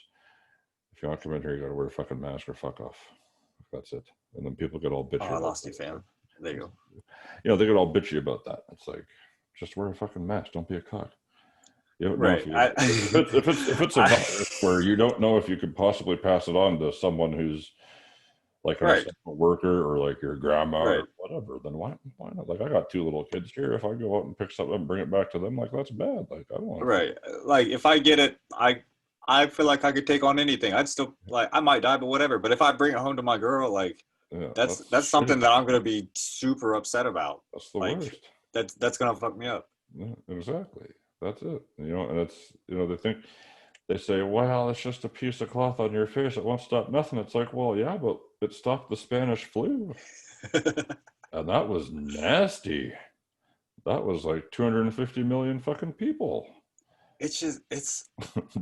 if you want to come in here, you got to wear a fucking mask or fuck off. That's it. And then people get all bitchy. Oh, I lost you, fam. There you go. They get all bitchy about that. It's like, just wear a fucking mask. Don't be a cock. Right. If it's a virus where you don't know if you could possibly pass it on to someone who's like an essential worker or like your grandma or whatever, then why not? Like, I got 2 little kids here. If I go out and pick something up and bring it back to them, like, that's bad. Like, I don't want to. Like, if I get it, I feel like I could take on anything. I'd still I might die, but whatever. But if I bring it home to my girl, like that's something that I'm gonna be super upset about. That's the worst. That's gonna fuck me up. Yeah, exactly. That's it. And it's they say, well, it's just a piece of cloth on your face. It won't stop nothing. It's like, well, yeah, but it stopped the Spanish flu, and that was nasty. That was like 250 million fucking people It's just it's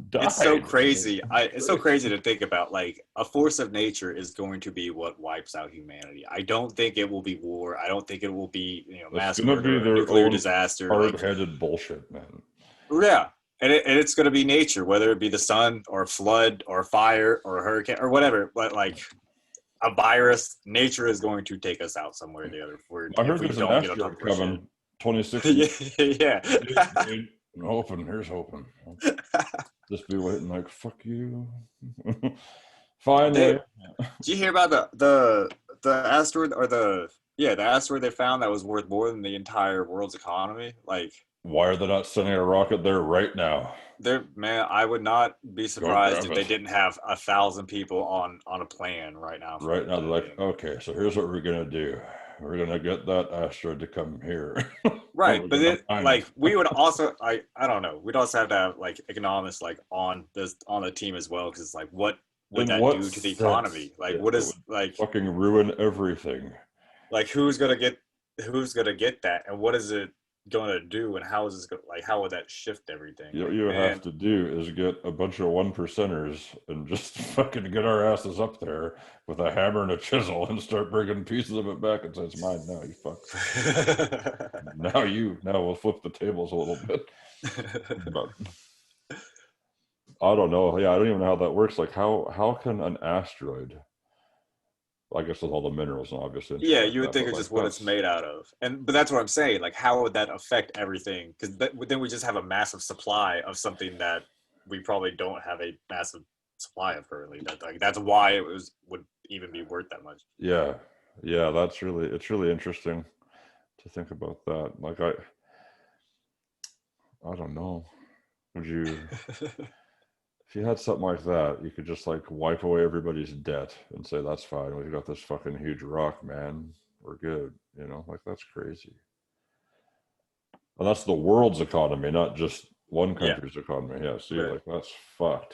died. so crazy. It's so crazy to think about. Like a force of nature is going to be what wipes out humanity. I don't think it will be war. I don't think it will be It's mass gonna murder be or their nuclear own disaster. Like hard-headed bullshit, man. yeah, and it's going to be nature, whether it be the sun or a flood or a fire or a hurricane or whatever. But like a virus, nature is going to take us out somewhere or the other I if heard we there's an don't get on top asteroid of our shit. coming 2060. Yeah. Here's hoping. Just be waiting like, fuck you. Finally. Did you hear about the asteroid or the asteroid they found that was worth more than the entire world's economy? Like, why are they not sending a rocket there right now? Man, I would not be surprised if they it. didn't have 1,000 people on a plan right now. Right now, they're like, okay, so here's what we're gonna do. We're gonna get that asteroid to come here. Right, but then like we would also I don't know. We'd also have to have like economists like on the team as well, because it's like what would that do to the economy? Like what is like fucking ruin everything? Like who's gonna get that, and what is it gonna do, and how is this like how would that shift everything? What you have to do is get a bunch of 1%ers and just fucking get our asses up there with a hammer and a chisel and start bringing pieces of it back and say, it's mine now, you fuck. now we'll flip the tables a little bit. But I don't know. Yeah, I don't even know how that works. Like how can an asteroid, I guess with all the minerals and obviously. Yeah, you would think it's just what it's made out of. But that's what I'm saying. Like, how would that affect everything? Because then we just have a massive supply of something that we probably don't have a massive supply of currently. That's why it would even be worth that much. Yeah, it's really interesting to think about that. Like I don't know. Would you? If you had something like that, you could just like wipe away everybody's debt and say, that's fine. We've got this fucking huge rock, man. We're good. Like that's crazy. And that's the world's economy, not just one country's economy. Yeah. So you're like, that's fucked.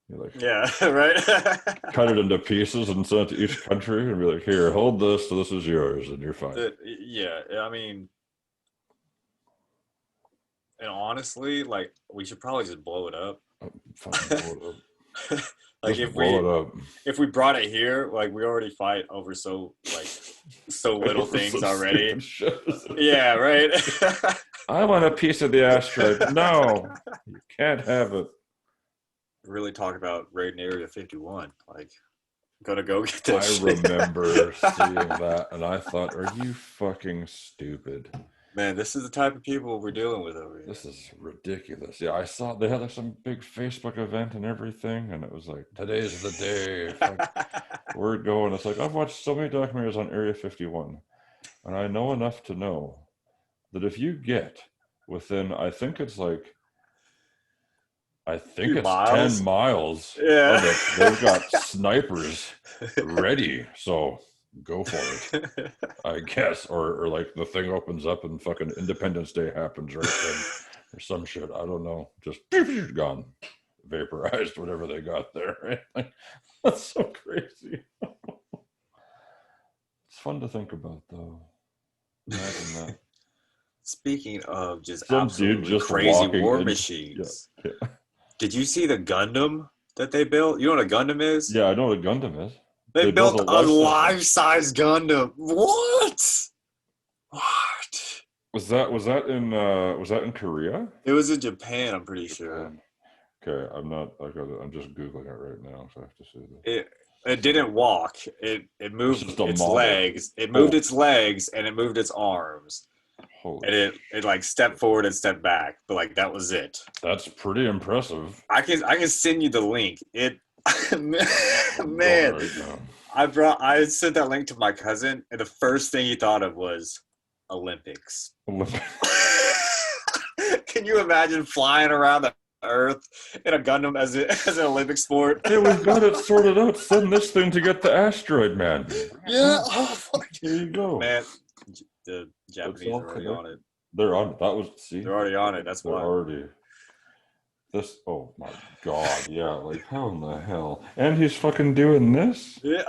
You're like, yeah, right. Cut it into pieces and send it to each country and be like, here, hold this. So this is yours. And you're fine. Yeah. I mean, and honestly, like we should probably just blow it up. Fucking blow it up. Like if we brought it here, like we already fight over so little things already. Yeah, right. I want a piece of the asteroid. No, you can't have it. Really talk about raiding Area 51. Like, gonna go get that. I remember seeing that, and I thought, "Are you fucking stupid?" Man, this is the type of people we're dealing with over here. This is ridiculous. Yeah, I saw they had like some big Facebook event and everything, and it was like, today's the day. Like, we're going. It's like, I've watched so many documentaries on Area 51, and I know enough to know that if you get within, I think it's miles. 10 miles. Yeah. They've got snipers ready. So go for it, I guess. Or like the thing opens up and fucking Independence Day happens right then or some shit. I don't know. Just gone. Vaporized, whatever they got there. Right? Like, that's so crazy. It's fun to think about, though. Imagine that. Speaking of just Some absolutely dude just crazy war machines. Yeah. Did you see the Gundam that they built? You know what a Gundam is? Yeah, I know what a Gundam is. They built a life-size Gundam. What? Was that in Korea? It was in Japan, I'm pretty sure. Okay, I'm just Googling it right now, so I have to see this. It didn't walk. It moved its legs. It moved its legs and it moved its arms. And it like stepped forward and stepped back, but like that was it. That's pretty impressive. I can send you the link. Man, I sent that link to my cousin, and the first thing he thought of was Olympics. Can you imagine flying around the Earth in a Gundam as an Olympic sport? Hey, we've got it sorted out. Send this thing to get the asteroid, man. Yeah. Oh, fuck. There you go, man. The Japanese are already on it. They're on it. They're already on it. That's why. This. Oh my god. Yeah. Like how in the hell? And he's fucking doing this. Yeah.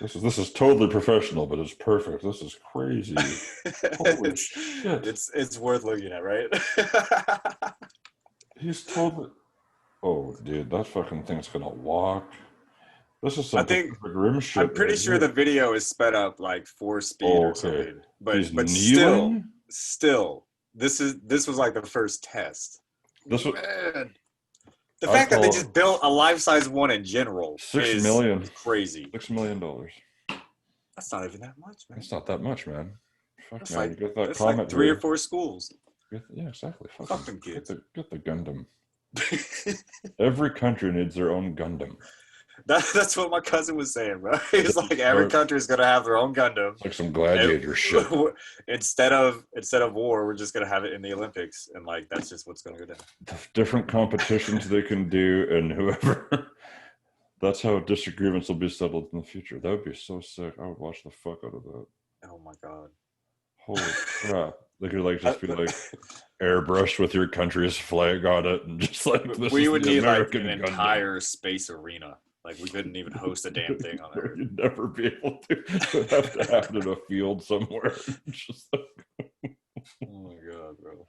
This is totally professional, but it's perfect. This is crazy. Holy shit! It's worth looking at, right? He's totally. Oh, dude, that fucking thing's gonna walk. This is I some think Pacific Rim shit I'm pretty right sure here. the video is sped up like 4 speed or Okay, something. he's But still, kneeling. this was like the first test. This was. Man, the I fact that they call just it built a life-size one in general 6 is million. crazy. $6 million. That's not even that much, man. That's not that much, man. Fuck, That's man. like You get that that's comment like 3 here. or 4 schools. Yeah, exactly. Fuck them kids. Get the Gundam. Every country needs their own Gundam. That's what my cousin was saying, bro. He's like, every country is gonna have their own Gundam. It's like some gladiator shit. Instead of war, we're just gonna have it in the Olympics, and like that's just what's gonna go down. The different competitions they can do, and whoever. That's how disagreements will be settled in the future. That would be so sick. I would watch the fuck out of that. Oh my god! Holy crap! They could like just be like airbrushed with your country's flag on it, and just like this we is would the need American like an Gundam. entire space arena. Like we couldn't even host a damn thing on Earth. You'd never be able to. It would have to happen in a field somewhere. Just like... Oh my god, bro!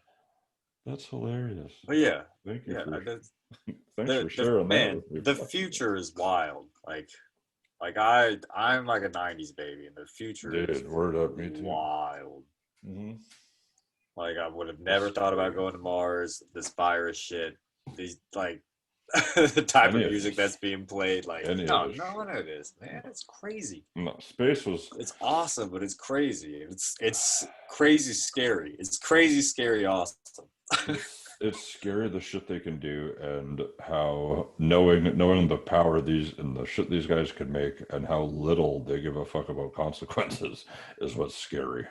That's hilarious. But yeah, thank you. Yeah, Thanks for sharing man, that. the future is wild. Like I'm like a '90s baby, and the future is word up, me too. Wild. Mm-hmm. Like I would have never thought about going to Mars. This virus shit. These like the type of music that's being played. Like none of this, man. It's crazy. No, space was. It's awesome, but it's crazy. It's crazy scary. It's crazy scary awesome. It's scary the shit they can do, and how knowing the power these and the shit these guys can make, and how little they give a fuck about consequences is what's scary.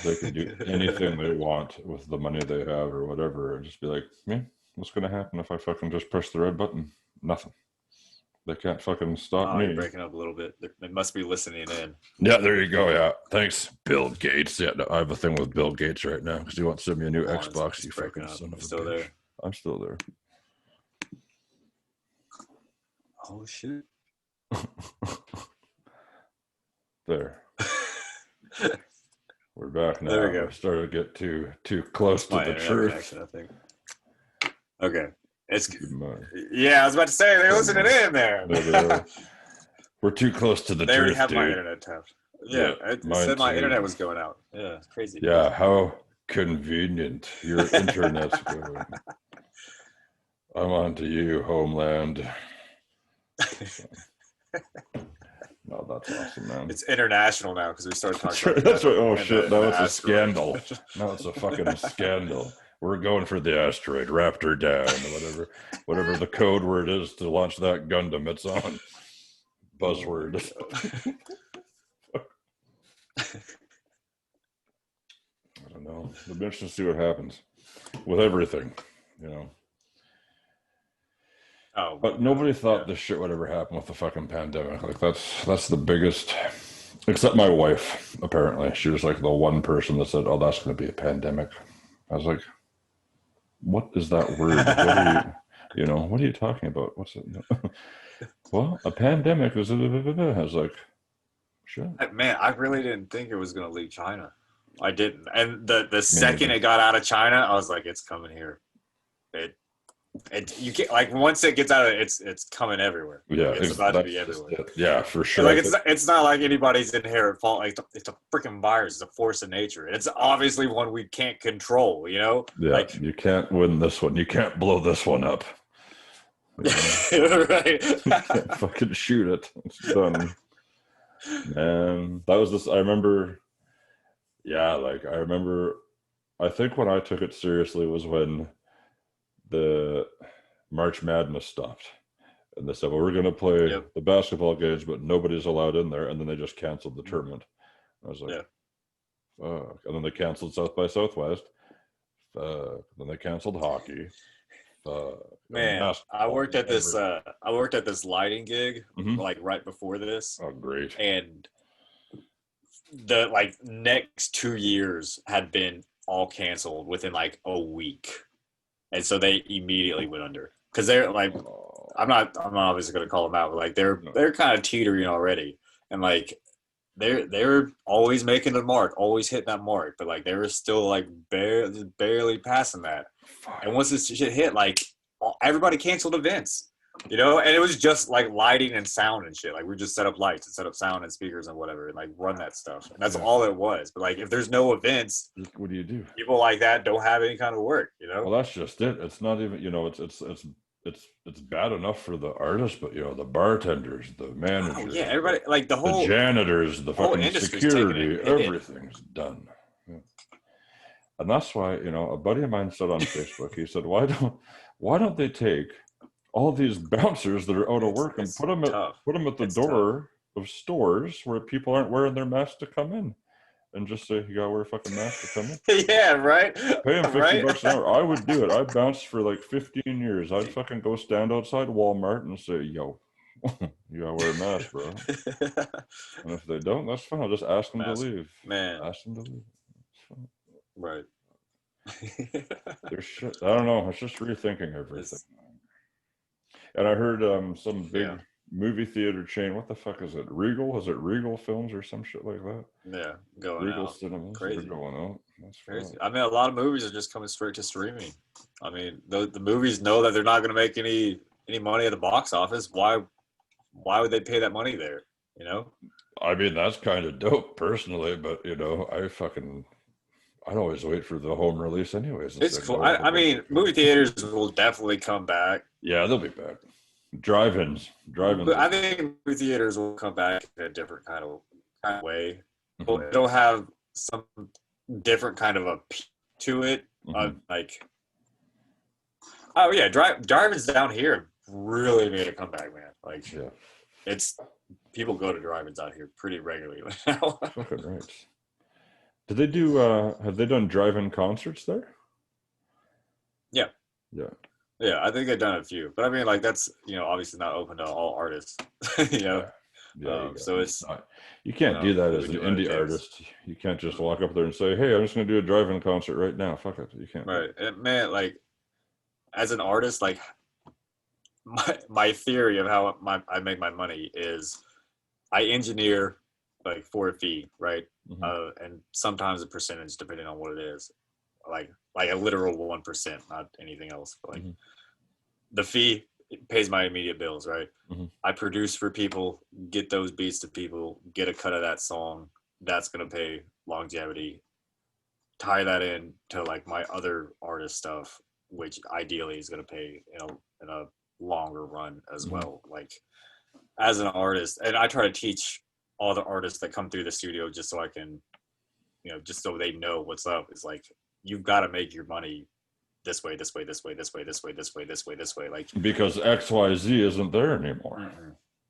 They can do anything they want with the money they have or whatever, and just be like, yeah, what's gonna happen if I fucking just press the red button? Nothing. They can't fucking stop me. You're breaking up a little bit. They must be listening in. Yeah, there you go. Yeah, thanks, Bill Gates. Yeah, no, I have a thing with Bill Gates right now because he wants to send me a new Xbox. You fucking son of a bitch. There? I'm still there. Oh shit! There. We're back now. There we go. We started to get too close to the truth. Reaction, I think. Okay. Yeah, I was about to say they're listening in there. We're too close to the truth. They already have dude. my internet tapped. Yeah, it said my internet was going out. Yeah, it's crazy. Yeah, how convenient your internet's going. I'm on to you, homeland. No, that's awesome, man. It's international now because we started talking about that's right. Oh shit! Now it's a scandal. Now it's a fucking scandal. We're going for the asteroid, Raptor down, or whatever the code word is to launch that Gundam. It's on. Buzzword. I don't know. It'll be interesting to see what happens with everything, you know. Oh, but nobody thought this shit would ever happen with the fucking pandemic. Like that's the biggest. Except my wife, apparently. She was like the one person that said, "Oh, that's going to be a pandemic." I was like, "What is that word? What are what are you talking about? What's it?" Well, a pandemic is. I was like, "Sure." Man, I really didn't think it was going to leave China. I didn't, and the second it got out of China, I was like, "It's coming here." You can't like once it gets out of it, it's coming everywhere. Yeah, it's about to be everywhere. Yeah, for sure. Like it's not like anybody's inherent fault. Like it's a freaking virus. It's a force of nature, and it's obviously one we can't control. You know, yeah, like you can't win this one. You can't blow this one up. Right? You can't fucking shoot it. It's done. And that was this. I remember. Yeah, like I remember. I think when I took it seriously was when the March Madness stopped, and they said, "Well, we're going to play the basketball games, but nobody's allowed in there." And then they just canceled the tournament. I was like, "Fuck!" And then they canceled South by Southwest. Then they canceled hockey. Man, I worked at this lighting gig like right before this. Oh, great! And the next 2 years had been all canceled within like a week. And so they immediately went under because they're like, I'm not obviously going to call them out, but like they're kind of teetering already. and like they're always making the mark, always hitting that mark, but like they were still like barely passing that. And once this shit hit, like everybody canceled events, you know, and it was just like lighting and sound and shit. Like we just set up lights and set up sound and speakers and whatever, and like run that stuff. And that's all it was. But like if there's no events, what do you do? People like that don't have any kind of work, you know. Well, that's just it. It's not even, you know, it's bad enough for the artists, but you know, the bartenders, the managers, oh, yeah, everybody, like the janitors, the fucking security, everything's done. Yeah. And that's why, you know, a buddy of mine said on Facebook, he said, why don't they take all these bouncers that are out of work and put them at the door of stores where people aren't wearing their masks to come in, and just say, you gotta wear a fucking mask to come in? Yeah, right. Pay them $50 an hour. I would do it. I bounced for like 15 years. I'd fucking go stand outside Walmart and say, yo, you gotta wear a mask, bro. And if they don't, that's fine. I'll just ask them to leave. Man. Ask them to leave. Right. There's shit. I don't know. It's just rethinking everything. And I heard some big movie theater chain. What the fuck is it? Regal? Is it Regal Films or some shit like that? Yeah, going Regal out. Cinemas. Crazy. They're going out. That's crazy. I mean, a lot of movies are just coming straight to streaming. I mean, the movies know that they're not going to make any money at the box office. Why would they pay that money there? You know? I mean, that's kind of dope personally, but you know, I'd always wait for the home release anyways. It's cool. I mean, movie theaters will definitely come back. Yeah, they'll be back. Drive-ins. But I think movie theaters will come back in a different kind of way. Mm-hmm. It'll have some different kind of a peak to it. Mm-hmm. Like, oh yeah, drive-ins down here really made a comeback, man. Like, it's people go to drive-ins out here pretty regularly now. Fucking right. Do they do? Have they done drive-in concerts there? Yeah. Yeah. Yeah, I think they've done a few, but I mean, like that's obviously not open to all artists, you know. Yeah. So it's you can't do that as an indie artist. You can't just walk up there and say, "Hey, I'm just going to do a drive-in concert right now." Fuck it, you can't. Right, and man, like as an artist, like my theory of how I make my money is I engineer like for a fee, right? Mm-hmm. And sometimes a percentage depending on what it is, like a literal 1%, not anything else. But like the fee pays my immediate bills, right? Mm-hmm. I produce for people, get those beats to people, get a cut of that song. That's gonna pay longevity. Tie that in to like my other artist stuff, which ideally is gonna pay in a longer run as well. Like as an artist, and I try to teach all the artists that come through the studio just so I can, just so they know what's up. Is like you've got to make your money this way. Like because XYZ isn't there anymore.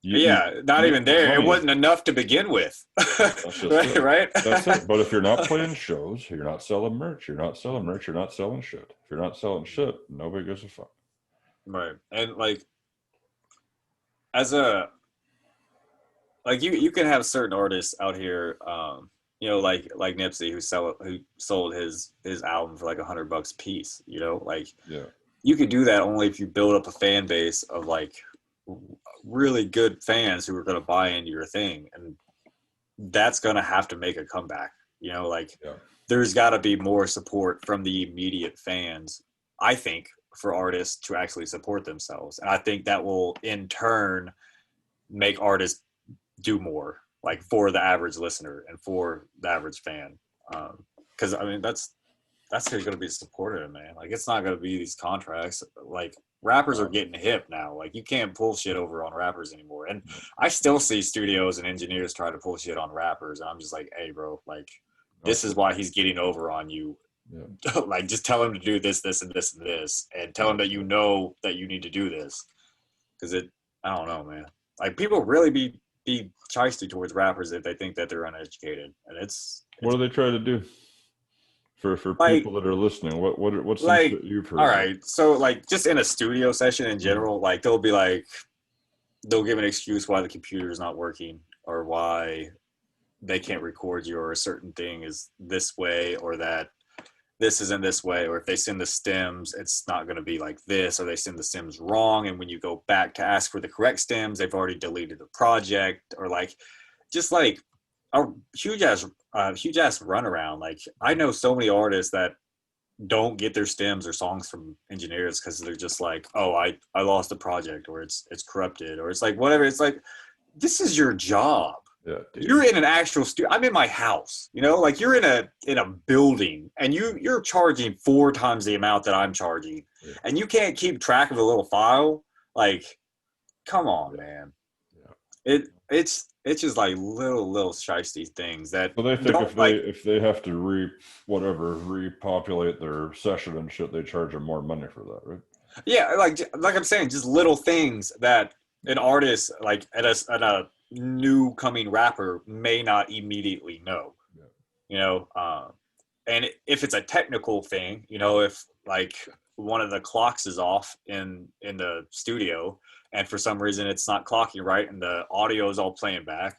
Mm-hmm. Not even there. It wasn't enough to begin with. Right? That's it. But if you're not playing shows, you're not selling merch. You're not selling merch. You're not selling shit. If you're not selling shit, nobody gives a fuck. Right. And like, you can have certain artists out here, like Nipsey who sold his album for like $100 a piece, you could do that only if you build up a fan base of like really good fans who are going to buy into your thing. And that's going to have to make a comeback, there's got to be more support from the immediate fans, I think, for artists to actually support themselves. And I think that will in turn make artists do more, like for the average listener and for the average fan. Because I mean that's who's going to be supportive, man. Like it's not going to be these contracts. Like rappers are getting hip now. Like you can't pull shit over on rappers anymore. And I still see studios and engineers try to pull shit on rappers, and I'm just like, hey bro, like this is why he's getting over on you. Yeah. Like just tell him to do this and this and this, and tell him that that you need to do this. Because I don't know, man. Like people really be chysty towards rappers if they think that they're uneducated, and it's what do they try to do for people that are listening? What's like that you've heard? All right, so like just in a studio session in general, like they'll give an excuse why the computer is not working or why they can't record you, or a certain thing is this way, or that this isn't this way, or if they send the stems, it's not going to be like this, or they send the stems wrong, and when you go back to ask for the correct stems, they've already deleted the project, or like just like a huge ass runaround. Like I know so many artists that don't get their stems or songs from engineers because they're just like, oh, I lost a project, or it's corrupted, or it's like whatever. It's like, this is your job. Yeah, dude. You're in an actual studio. I'm in my house, you know, like you're in a building, and you're charging 4 times the amount that I'm charging, and you can't keep track of a little file. Like, come on, man. Yeah. It's just like little shiesty things that. So they think if they have to repopulate their session and shit, they charge them more money for that, right? Yeah, like I'm saying, just little things that an artist like at a new coming rapper may not immediately know. Yeah. You know, and if it's a technical thing, you know, if like one of the clocks is off in the studio, and for some reason it's not clocking right, and the audio is all playing back,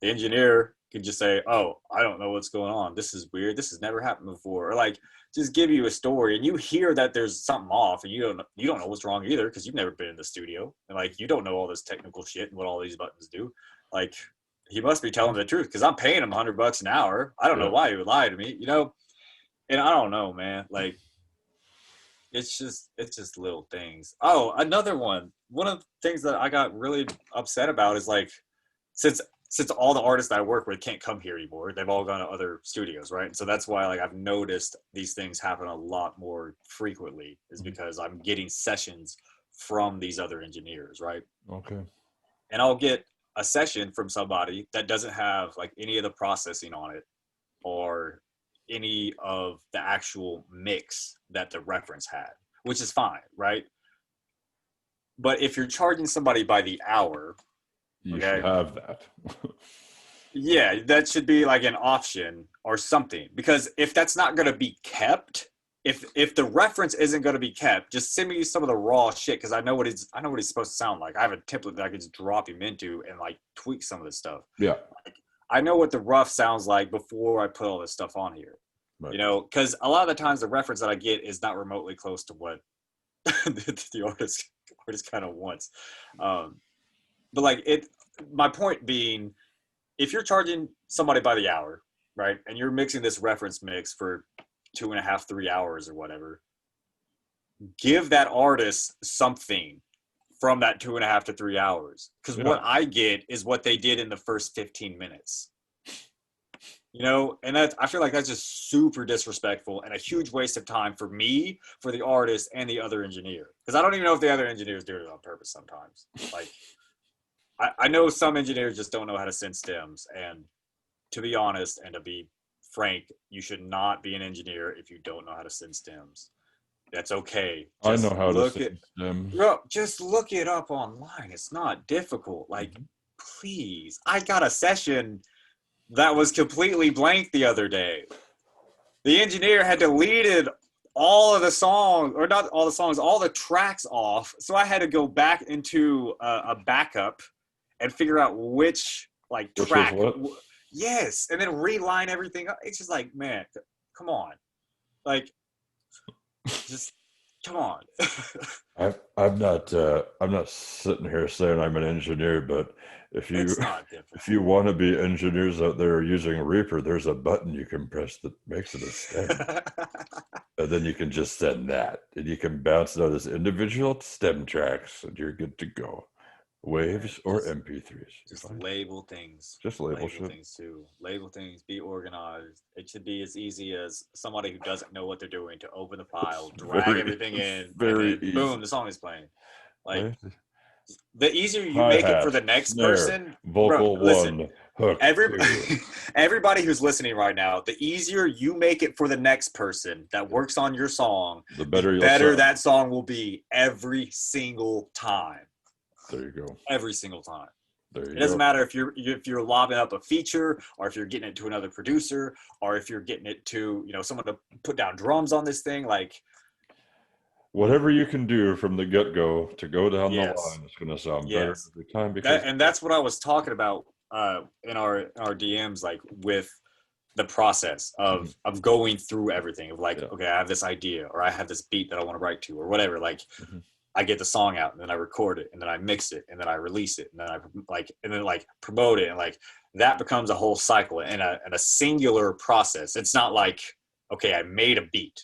the engineer could just say, "Oh, I don't know what's going on. This is weird. This has never happened before." Or like just give you a story, and you hear that there's something off, and you don't know what's wrong either because you've never been in the studio, and like you don't know all this technical shit and what all these buttons do. Like he must be telling the truth because I'm paying him $100 an hour. I don't know why he would lie to me, you know. And I don't know, man. Like it's just little things. Oh, another one. One of the things that I got really upset about is like since all the artists that I work with can't come here anymore, they've all gone to other studios, right? And so that's why like I've noticed these things happen a lot more frequently is because I'm getting sessions from these other engineers, right? Okay. And I'll get a session from somebody that doesn't have like any of the processing on it or any of the actual mix that the reference had, which is fine, right? But if you're charging somebody by the hour, you should have that. Yeah, that should be like an option or something. Because if that's not going to be kept, if the reference isn't going to be kept, just send me some of the raw shit because I know what he's supposed to sound like. I have a template that I can just drop him into and like tweak some of this stuff. Yeah, like, I know what the rough sounds like before I put all this stuff on here. Right. You know, because a lot of the times the reference that I get is not remotely close to what the artist kind of wants. But like my point being, if you're charging somebody by the hour, right, and you're mixing this reference mix for 2.5, 3 hours or whatever, give that artist something from that 2.5 to 3 hours. Because what I get is what they did in the first 15 minutes. You know, and I feel like that's just super disrespectful and a huge waste of time for me, for the artist, and the other engineer. Because I don't even know if the other engineers do it on purpose sometimes. Like, I know some engineers just don't know how to send stems. And to be honest, and to be frank, you should not be an engineer if you don't know how to send stems. That's okay. Just I know how to send stems. Bro, just look it up online. It's not difficult. Like, please. I got a session that was completely blank the other day. The engineer had deleted all of the songs, or not all the songs, all the tracks off. So I had to go back into a backup and figure out which track. Yes, and then reline everything up. It's just like, man, come on. Like, just come on. I'm not sitting here saying I'm an engineer, but if you want to be engineers out there using Reaper, there's a button you can press that makes it a stem. And then you can just send that. And you can bounce it out as individual stem tracks, and you're good to go. Waves or MP3s. Just label things. Just label shit. Things too. Label things. Be organized. It should be as easy as somebody who doesn't know what they're doing to open the file, drag everything in, and then, boom, the song is playing. Like, the easier you make it for the next person, vocal one, hook. Everybody who's listening right now, the easier you make it for the next person that works on your song, the better that song will be every single time. There you go. Every single time. It doesn't matter if you're lobbing up a feature, or if you're getting it to another producer, or if you're getting it to someone to put down drums on this thing. Like, whatever you can do from the get-go to go down the line, it's going to sound better every time. And that's what I was talking about in our DMs, like with the process of going through everything. Of like, okay, I have this idea, or I have this beat that I want to write to, or whatever. Like, I get the song out, and then I record it, and then I mix it, and then I release it, and then I promote it, and like that becomes a whole cycle and a singular process. It's not like, okay, I made a beat.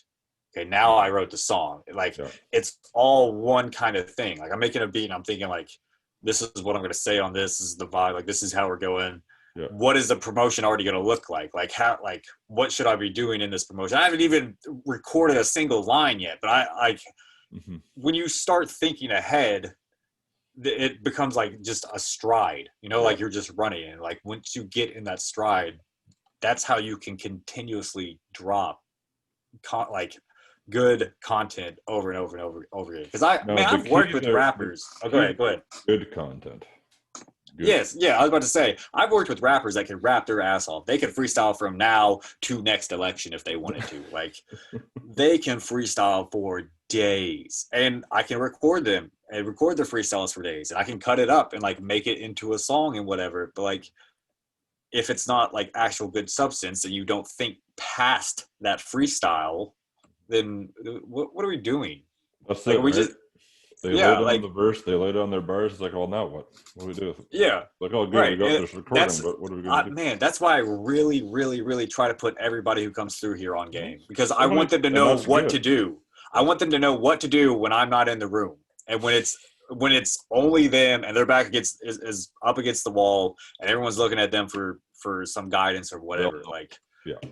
Okay, now I wrote the song. Like it's all one kind of thing. Like I'm making a beat and I'm thinking like, this is what I'm going to say on this. This is the vibe. Like this is how we're going. Yeah. What is the promotion already going to look like? Like how, like what should I be doing in this promotion? I haven't even recorded a single line yet, but I like when you start thinking ahead, it becomes like just a stride, you know, like you're just running. And like once you get in that stride, that's how you can continuously drop like good content over and over and over again. Because I've worked with rappers. Go ahead. Good content. Good. Yes, yeah, I was about to say, I've worked with rappers that can rap their ass off. They can freestyle from now to next election if they wanted to. Like, they can freestyle for days. And I can record them and record their freestyles for days. And I can cut it up and, like, make it into a song and whatever. But, like, if it's not, like, actual good substance and you don't think past that freestyle, then what are we doing? That's like, we just... They lay down the verse, they lay down their bars. It's like, well, now what? What do we do with it? Yeah. Like, oh, good, we got this recording, but what are we going to do? Man, that's why I really, really, really try to put everybody who comes through here on game. Because I want them to know what to do. I want them to know what to do when I'm not in the room. And when it's only them and their back is up against the wall and everyone's looking at them for some guidance or whatever,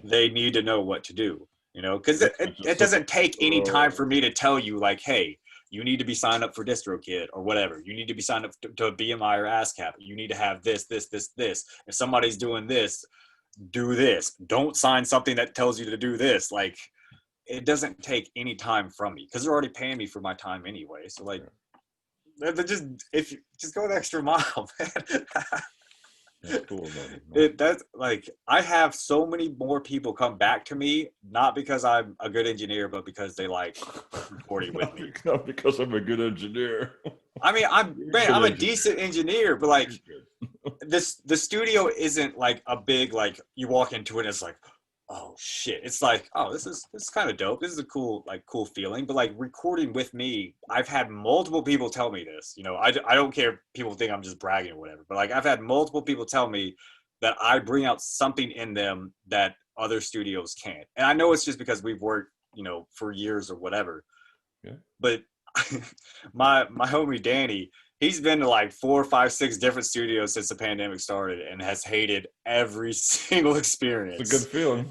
they need to know what to do. You know, because it doesn't take any time for me to tell you, like, hey, you need to be signed up for DistroKid or whatever. You need to be signed up to BMI or ASCAP. You need to have this. If somebody's doing this, do this. Don't sign something that tells you to do this. Like, it doesn't take any time from me because they're already paying me for my time anyway. So, like, just go the extra mile, man. That's cool, man. That's like, I have so many more people come back to me, not because I'm a good engineer, but because they like recording with me. Not because I'm a good engineer. I mean, I'm a decent engineer, but like the studio isn't like a big, like you walk into it and it's like, oh shit. It's like, oh, this is kind of dope. This is a cool feeling. But like recording with me, I've had multiple people tell me this. You know, I don't care if people think I'm just bragging or whatever. But like I've had multiple people tell me that I bring out something in them that other studios can't. And I know it's just because we've worked, you know, for years or whatever. Yeah. But my homie Danny, he's been to like 4, 5, 6 different studios since the pandemic started and has hated every single experience. It's a good feeling.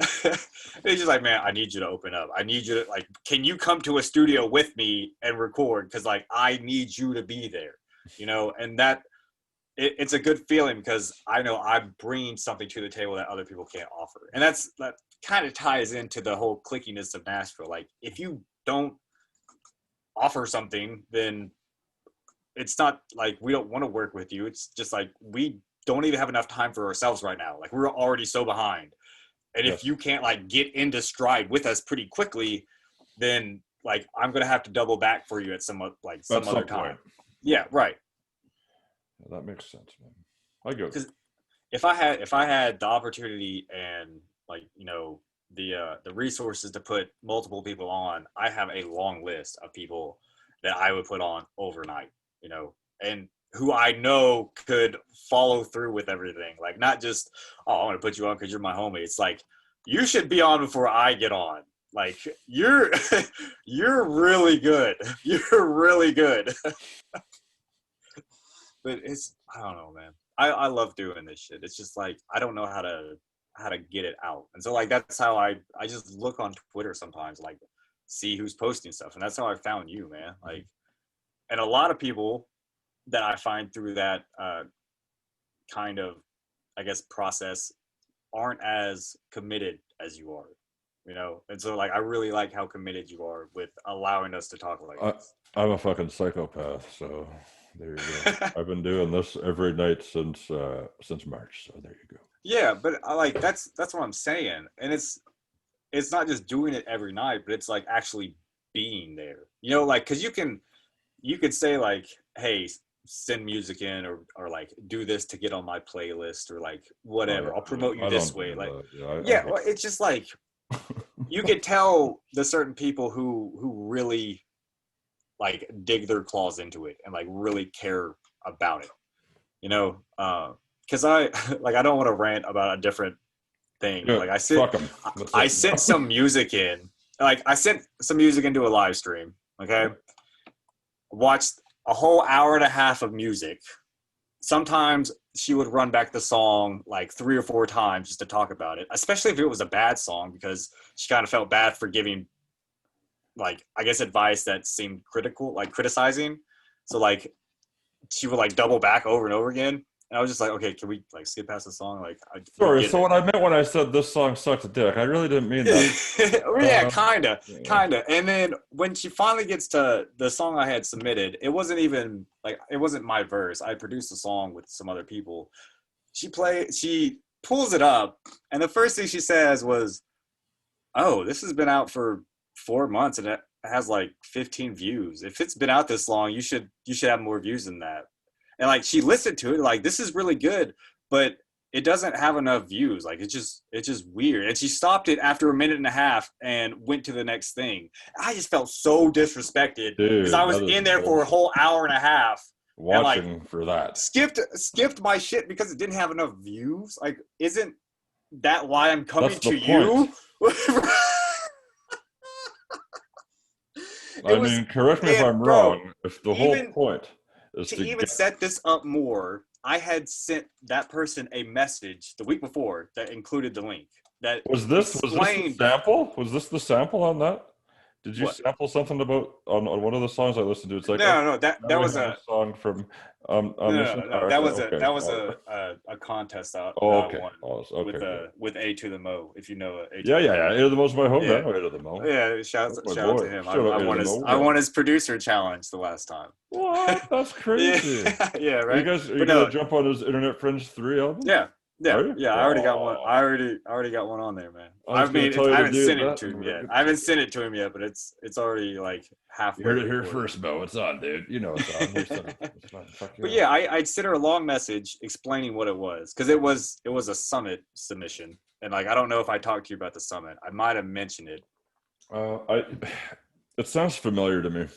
He's just like, man, I need you to open up. I need you to, like, can you come to a studio with me and record? Because, like, I need you to be there, you know? And that, it's a good feeling because I know I'm bringing something to the table that other people can't offer. And that kind of ties into the whole clickiness of Nashville. Like, if you don't offer something, then it's not like we don't want to work with you. It's just like we don't even have enough time for ourselves right now. Like we're already so behind. And if you can't like get into stride with us pretty quickly, then like I'm going to have to double back for you at some other time. Yeah, right. Yeah, that makes sense, man. I go. Because if I had the opportunity and like, you know, the resources to put multiple people on, I have a long list of people that I would put on overnight. You know, and who I know could follow through with everything. Like, not just, oh, I want to put you on because you're my homie. It's like, you should be on before I get on. Like, you're really good. You're really good. But I don't know, man. I love doing this shit. It's just like, I don't know how to get it out. And so, like, that's how I just look on Twitter sometimes, like, see who's posting stuff. And that's how I found you, man. Like, and a lot of people that I find through that kind of, I guess, process aren't as committed as you are, you know? And so, like, I really like how committed you are with allowing us to talk like this. I'm a fucking psychopath, so there you go. I've been doing this every night since March, so there you go. Yeah, but that's what I'm saying. And it's not just doing it every night, but it's, like, actually being there. You know, like, because you could say like, hey, send music in or like do this to get on my playlist or like whatever. I'll promote you this way. Like, well, it's just like, you could tell the certain people who really like dig their claws into it and like really care about it, you know? Because I I don't want to rant about a different thing. Yeah, Like fuck 'em. I sent some music in. Like I sent some music into a live stream. Okay, watched a whole hour and a half of music. Sometimes she would run back the song like 3 or 4 times just to talk about it, especially if it was a bad song, because she kind of felt bad for giving, like, I guess advice that seemed critical, like criticizing. So like she would like double back over and over again. And I was just like, okay, can we like skip past the song? Like, Sorry, so what I meant when I said this song sucks a dick, I really didn't mean that. Yeah, kinda. And then when she finally gets to the song I had submitted, it wasn't even like, it wasn't my verse. I produced a song with some other people. She pulls it up, and the first thing she says was, "Oh, this has been out for 4 months and it has like 15 views. If it's been out this long, you should have more views than that." And like she listened to it, like, this is really good, but it doesn't have enough views. Like it's just weird. And she stopped it after a minute and a half and went to the next thing. I just felt so disrespected because I was in there for a whole hour and a half watching and, like, for that. Skipped my shit because it didn't have enough views. Like, isn't that why I'm coming That's to the point. you? I mean, correct me if I'm wrong. If the whole point is to even set this up more, I had sent that person a message the week before that included the link. That was this the sample? Was this the sample on that? Did you sample something about on one of the songs I listened to? It's like, no, that was a song from Omniscient. No, that was a contest that I won with A to the Mo, if you know A. Yeah. A to the Mo's my hometown. A to the Mo. Yeah, shout out to him. I won his producer challenge the last time. What? That's crazy. Yeah, right. Are you gonna jump on his Internet Friends 3 album? Yeah. I already got one. I already got one on there, man. I haven't sent it to him yet. I haven't sent it to him yet, but it's already like halfway. You heard it here first, Mo. It's on, dude. You know it's on. But yeah, I'd sent her a long message explaining what it was, because it was a summit submission, and like I don't know if I talked to you about the summit. I might have mentioned it. It sounds familiar to me.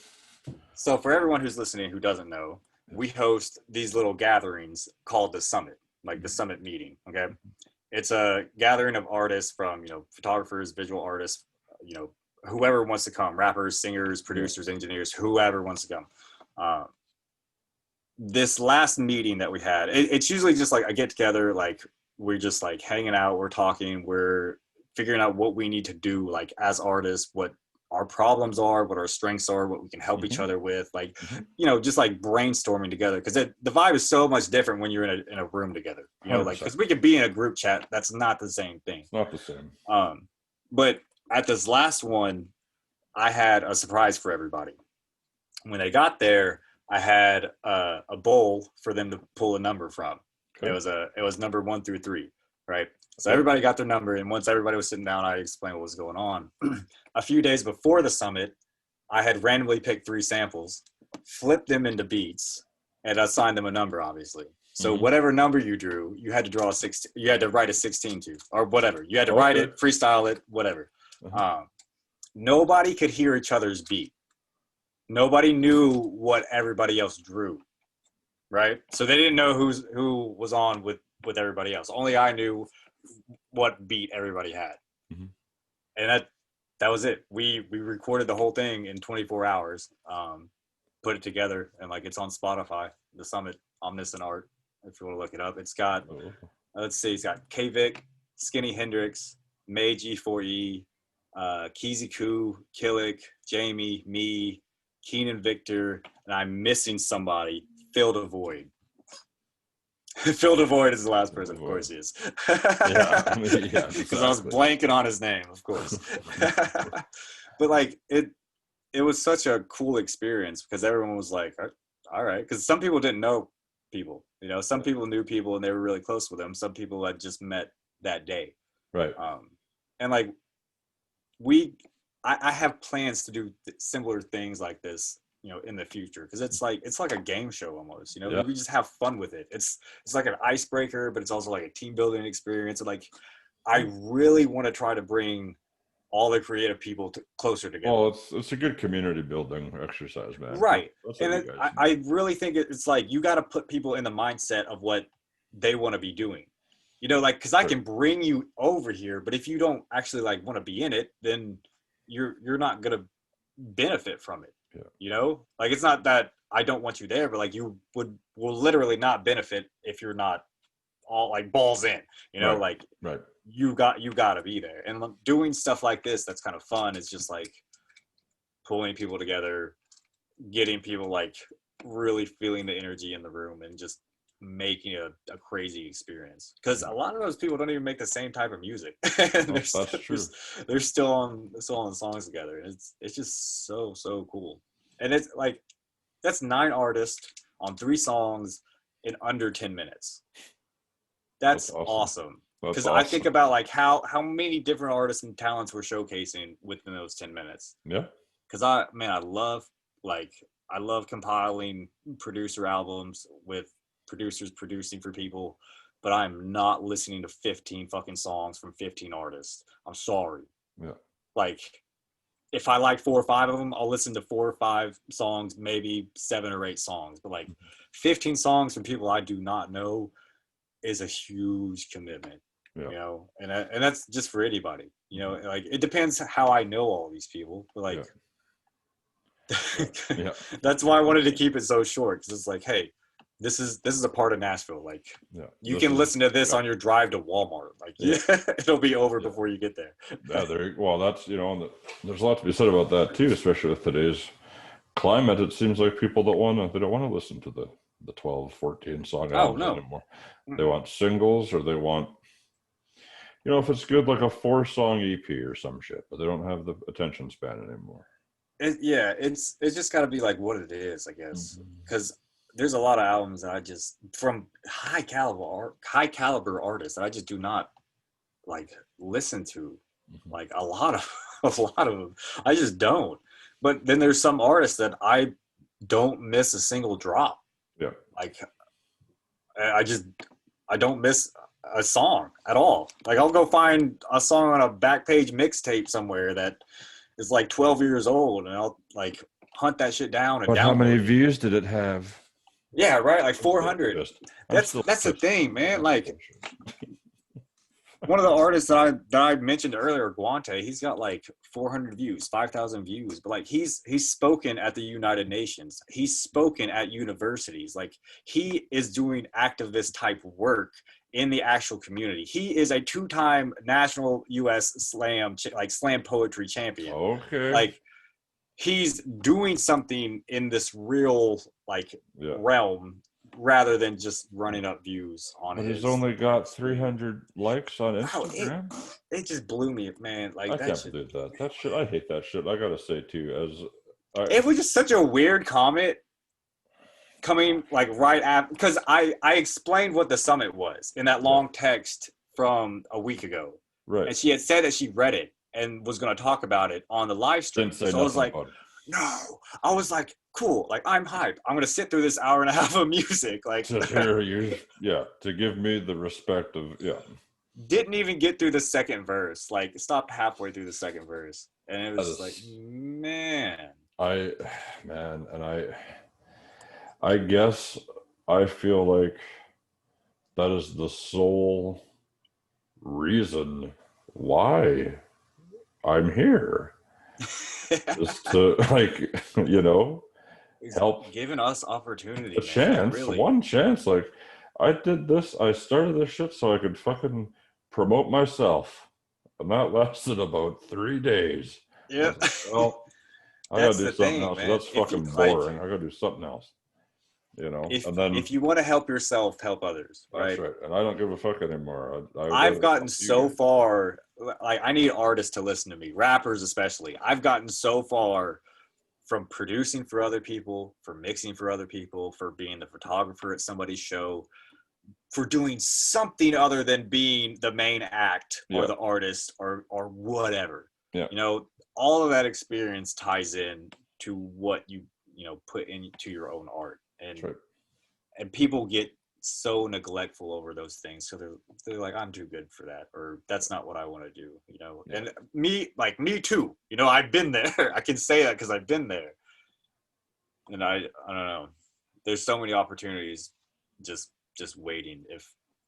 So for everyone who's listening who doesn't know, we host these little gatherings called the summit. Like the summit meeting, okay? It's a gathering of artists from, photographers, visual artists, whoever wants to come, rappers, singers, producers, engineers, whoever wants to come. This last meeting that we had, it's usually just like a get together, like we're just like hanging out, we're talking, we're figuring out what we need to do, like as artists, what our problems are, what our strengths are, what we can help each other with, like, just like brainstorming together. Because the vibe is so much different when you're in a room together, like, because we could be in a group chat. That's not the same thing. It's not the same. But at this last one, I had a surprise for everybody. When they got there, I had a bowl for them to pull a number from. Okay. It was number 1 through 3, right? So everybody got their number, and once everybody was sitting down, I explained what was going on. A few days before the summit, I had randomly picked 3 samples, flipped them into beats, and assigned them a number, obviously. So whatever number you drew, you had to draw you had to write a 16 to, or whatever. You had to write it, freestyle it, whatever. Nobody could hear each other's beat. Nobody knew what everybody else drew, right? So they didn't know who was on with everybody else. Only I knew what beat everybody had. And that was it. We recorded the whole thing in 24 hours, put it together, and like it's on Spotify, the Summit Omniscient Art, if you want to look it up. It's got, let's see, it's got K-Vic, Skinny Hendrix, May G4E, Keezy Koo, Killick, Jamie, me, Keenan Victor, and I'm missing somebody, Phil DeVoid. Phil DeVoid is the last person, of course he is. Because I was blanking on his name, of course. But like it was such a cool experience because everyone was like, all right, because some people didn't know people, some people knew people and they were really close with them. Some people had just met that day, right? And like I have plans to do similar things like this, in the future, because it's like a game show almost. We just have fun with it. It's like an icebreaker, but it's also like a team building experience. And like I really want to try to bring all the creative people closer together. Well, it's a good community building exercise, man. Right. That's what And you guys do. I really think it's like you got to put people in the mindset of what they want to be doing. You know, like, because I can bring you over here, but if you don't actually like want to be in it, then you're not gonna benefit from it. Yeah. You know, like it's not that I don't want you there, but like you will literally not benefit if you're not all like balls in. You know, like you got to be there. And doing stuff like this that's kind of fun is just like pulling people together, getting people like really feeling the energy in the room, and just making a crazy experience, because a lot of those people don't even make the same type of music. That's true. They're still on songs together, and it's just so cool. And it's like that's 9 artists on 3 songs in under 10 minutes. That's awesome. Because I think about like how many different artists and talents we're showcasing within those 10 minutes. Yeah. Because I love compiling producer albums with producers producing for people, but I'm not listening to 15 fucking songs from 15 artists. I'm sorry. Yeah. Like, if I like 4 or 5 of them, I'll listen to 4 or 5 songs, maybe 7 or 8 songs. But like 15 songs from people I do not know is a huge commitment. Yeah. You know, and that's just for anybody. You know, like it depends how I know all these people, but like. Yeah. That's why I wanted to keep it so short, because it's like, hey, this is a part of Nashville. Like, you can listen to this on your drive to Walmart. Like, it'll be over before you get there. Well, that's, you know, there's a lot to be said about that too, especially with today's climate. It seems like people don't want to listen to the 12, 14 song albums anymore. They want singles, or they want, you know, if it's good, like a 4-song EP or some shit, but they don't have the attention span anymore. It's just got to be like what it is, I guess, because there's a lot of albums that I just, from high caliber artists, that I just do not like listen to. Like a lot of them, I just don't. But then there's some artists that I don't miss a single drop. Yeah. Like I don't miss a song at all. Like I'll go find a song on a Backpage mixtape somewhere that is like 12 years old, and I'll like hunt that shit down. But how many views did it have? Yeah, right. Like 400. That's the thing, man. Like one of the artists that I mentioned earlier, Guante, he's got like 400 views, 5,000 views. But like he's spoken at the United Nations. He's spoken at universities. Like he is doing activist type work in the actual community. He is a 2-time national U.S. slam poetry champion. Okay. Like he's doing something in this real realm, rather than just running up views on it. He's only got 300 likes on Instagram. Wow, it just blew me, man. Like I can't believe that. That shit, I hate that shit. I gotta say too, it was just such a weird comment coming like right after, because I explained what the summit was in that long text from a week ago. Right. And she had said that she read it and was going to talk about it on the live stream. So I was like, no. I was like, cool. Like, I'm hyped. I'm going to sit through this hour and a half of music. Like, to hear you, to give me the respect of, Didn't even get through the second verse. Like, stopped halfway through the second verse. And it was like, man. I guess I feel like that is the sole reason why I'm here. Just to, help. Giving us opportunity. One chance. Like, I did this, I started this shit so I could fucking promote myself. And that lasted about 3 days. Yeah. Well, I gotta do something else. That's fucking boring. I gotta do something else. If you want to help yourself, help others. Right? That's right. And I don't give a fuck anymore. I've gotten so far. Like, I need artists to listen to me, rappers especially. I've gotten so far from producing for other people, for mixing for other people, for being the photographer at somebody's show, for doing something other than being the main act or the artist or whatever. Yeah. All of that experience ties in to what you put into your own art. And people get so neglectful over those things. So they're like, I'm too good for that, or that's not what I want to do, you know. Yeah. And me too, you know. I've been there. I can say that because I've been there. And I don't know. There's so many opportunities just waiting if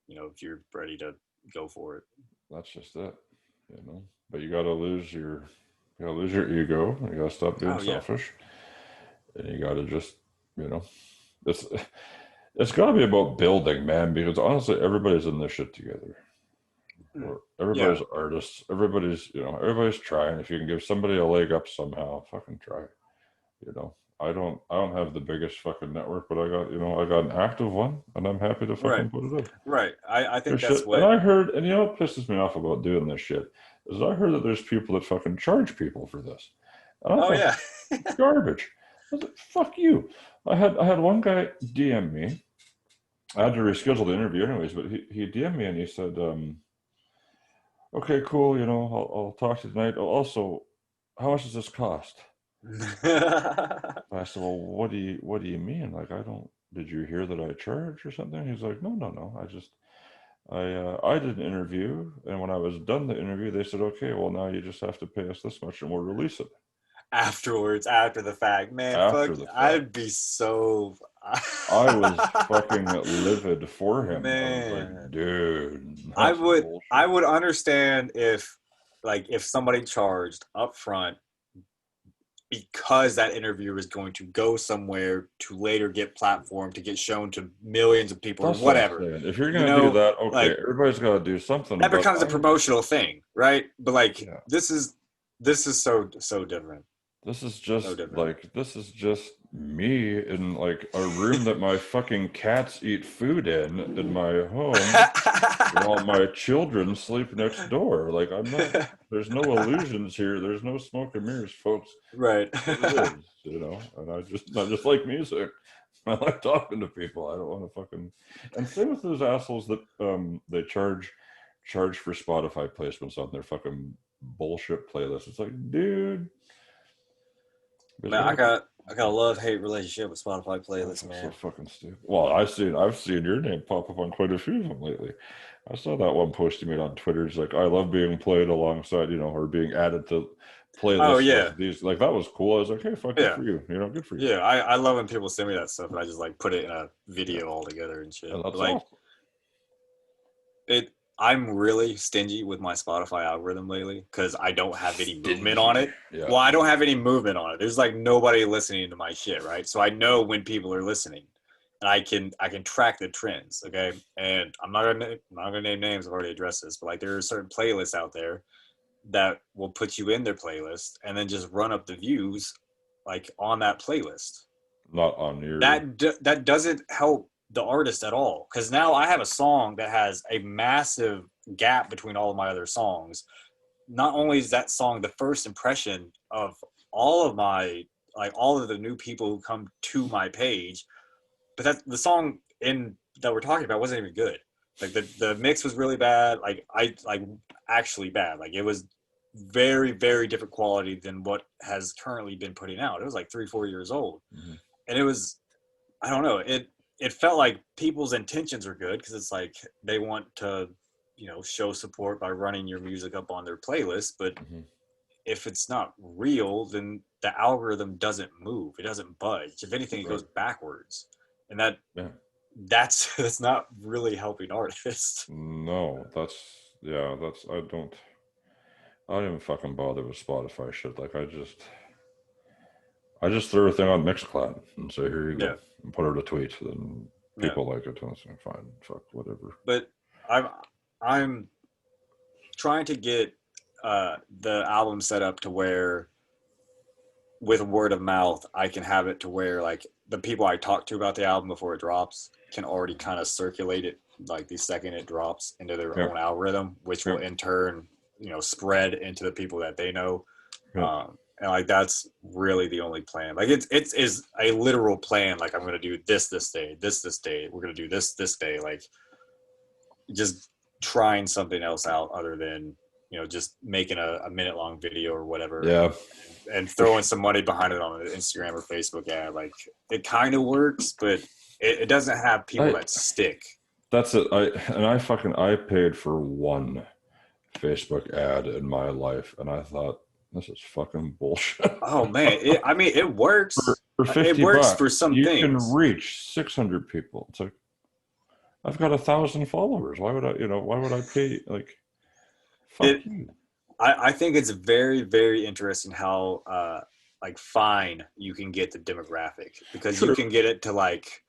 you're ready to go for it. That's just it, you know. But you gotta lose your ego. You gotta stop being Oh yeah. selfish, and you gotta just, you know, it's it's gotta be about building, man. Because honestly, everybody's in this shit together. Or Yeah. everybody's artists. Everybody's trying. If you can give somebody a leg up somehow, fucking try. You know, I don't have the biggest fucking network, but I got an active one, and I'm happy to Right. fucking put it up. Right. I think Good that's shit. And what. I heard, and you know what pisses me off about doing this shit is I heard that there's people that fucking charge people for this, and I Oh thought yeah. garbage. I was like, fuck you. I had one guy DM me. I had to reschedule the interview anyways, but he DM'd me and he said, "Okay, cool. You know, I'll talk to you tonight. Also, how much does this cost?" I said, "Well, what do you mean? Like, I don't. Did you hear that I charge or something?" He's like, "No. I did an interview, and when I was done the interview, they said, okay, well now you just have to pay us this much, and we'll release it Afterwards, after the fact, man, fuck, after the fact." I'd be so. I was fucking livid for him. I was like, Man, dude, I that's would I bullshit. would understand if somebody charged up front because that interview is going to go somewhere to later get platformed to get shown to millions of people or That's what I'm whatever. saying. If you're You gonna do know, that, okay, like everybody's got to do something. that But becomes a promotional thing, right? But like yeah, this is so different. So different. this is just me in like a room that my fucking cats eat food in my home while my children sleep next door. Like I'm not. There's no illusions here. There's no smoke and mirrors, folks. Right. What it is, you know. And I just like music. I like talking to people. I don't want to fucking. And same with those assholes that they charge for Spotify placements on their fucking bullshit playlist. It's like, dude, there's Man, I gotta be. got a love-hate relationship with Spotify playlists, That's so man. fucking stupid. Well, I've seen your name pop up on quite a few of them lately. I saw that one post you made on Twitter. It's like, I love being played alongside, or being added to Oh playlists yeah. with these. Like that was cool. I was like, hey, fuck, good Yeah. for you. Good for you. Yeah. I love when people send me that stuff and I just like put it in a Yeah, video all together and shit. and But that's like awesome. I'm really stingy with my Spotify algorithm lately because I don't have any movement on Stingy. it. Yeah. Well, I don't have any movement on it. There's like nobody listening to my shit, right? So I know when people are listening, and I can track the trends. Okay, and I'm not gonna name names. I've already addressed this, but like there are certain playlists out there that will put you in their playlist and then just run up the views like on that playlist. Not on your. That doesn't help the artist at all because now I have a song that has a massive gap between all of my other songs. Not only is that song the first impression of all of the new people who come to my page, but that the song in that we're talking about wasn't even good. Like the mix was really bad. Actually bad. Like it was very very different quality than what has currently been putting out. It was like 3-4 years old, Mhm. and it was, I don't know. It felt like people's intentions are good because it's like they want to, show support by running your music up on their playlist. But Mhm. if it's not real, then the algorithm doesn't move. It doesn't budge. If anything, it Right. goes backwards, and Yeah. that's not really helping artists. No, that's I don't even fucking bother with Spotify shit. Like I just throw everything on Mixcloud and say, here you go, Yeah, and put out a tweet. Then yeah. people like it, and I say, fine, fuck, whatever. But I'm I'm trying to get the album set up to where with word of mouth, I can have it to where like the people I talk to about the album before it drops can already kind of circulate it like the second it drops into their Yep. own algorithm, which will Yep. in turn, spread into the people that they know. Yep. And like that's really the only plan. Like it's is a literal plan. Like I'm gonna do this day, this day. We're gonna do this day. Like just trying something else out other than just making a minute long video or whatever Yeah. and throwing some money behind it on an Instagram or Facebook ad. Like it kind of works, but it doesn't have people that stick. That's it. I paid for one Facebook ad in my life, and I thought, this is fucking bullshit. Oh man, it works. For It 50 works bucks, for some you can things. reach 600 people. It's like, I've got 1,000 followers. Why would I pay? Like, fuck you. I think it's very, very interesting how like fine you can get the demographic, because Sure. you can get it to like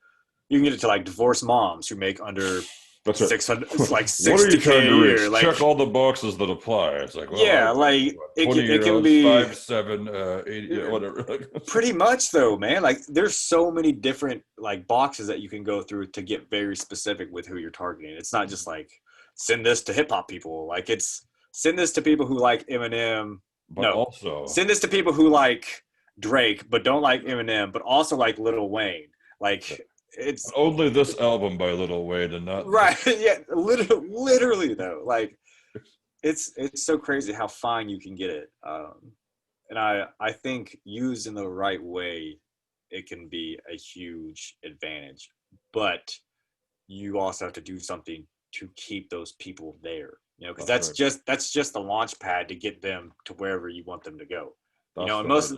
divorced moms who make under That's right. 600. It's like What are you 60K trying a to year. reach? Like, Check all the boxes that apply. It's like, well, yeah, I've got like it 20 can, it year can olds, be 5'7", 80, whatever. pretty much though, man. Like there's so many different like boxes that you can go through to get very specific with who you're targeting. It's not just like send this to hip hop people. Like it's send this to people who like Eminem. But No, also, send this to people who like Drake but don't like Eminem, but also like Lil Wayne. Like it's only this album by Lil Wayne and not right. Yeah, literally though. Like it's so crazy how fine you can get it. And I think used in the right way, it can be a huge advantage. But you also have to do something to keep those people there. You know, because that's just the launch pad to get them to wherever you want them to go. You know, and most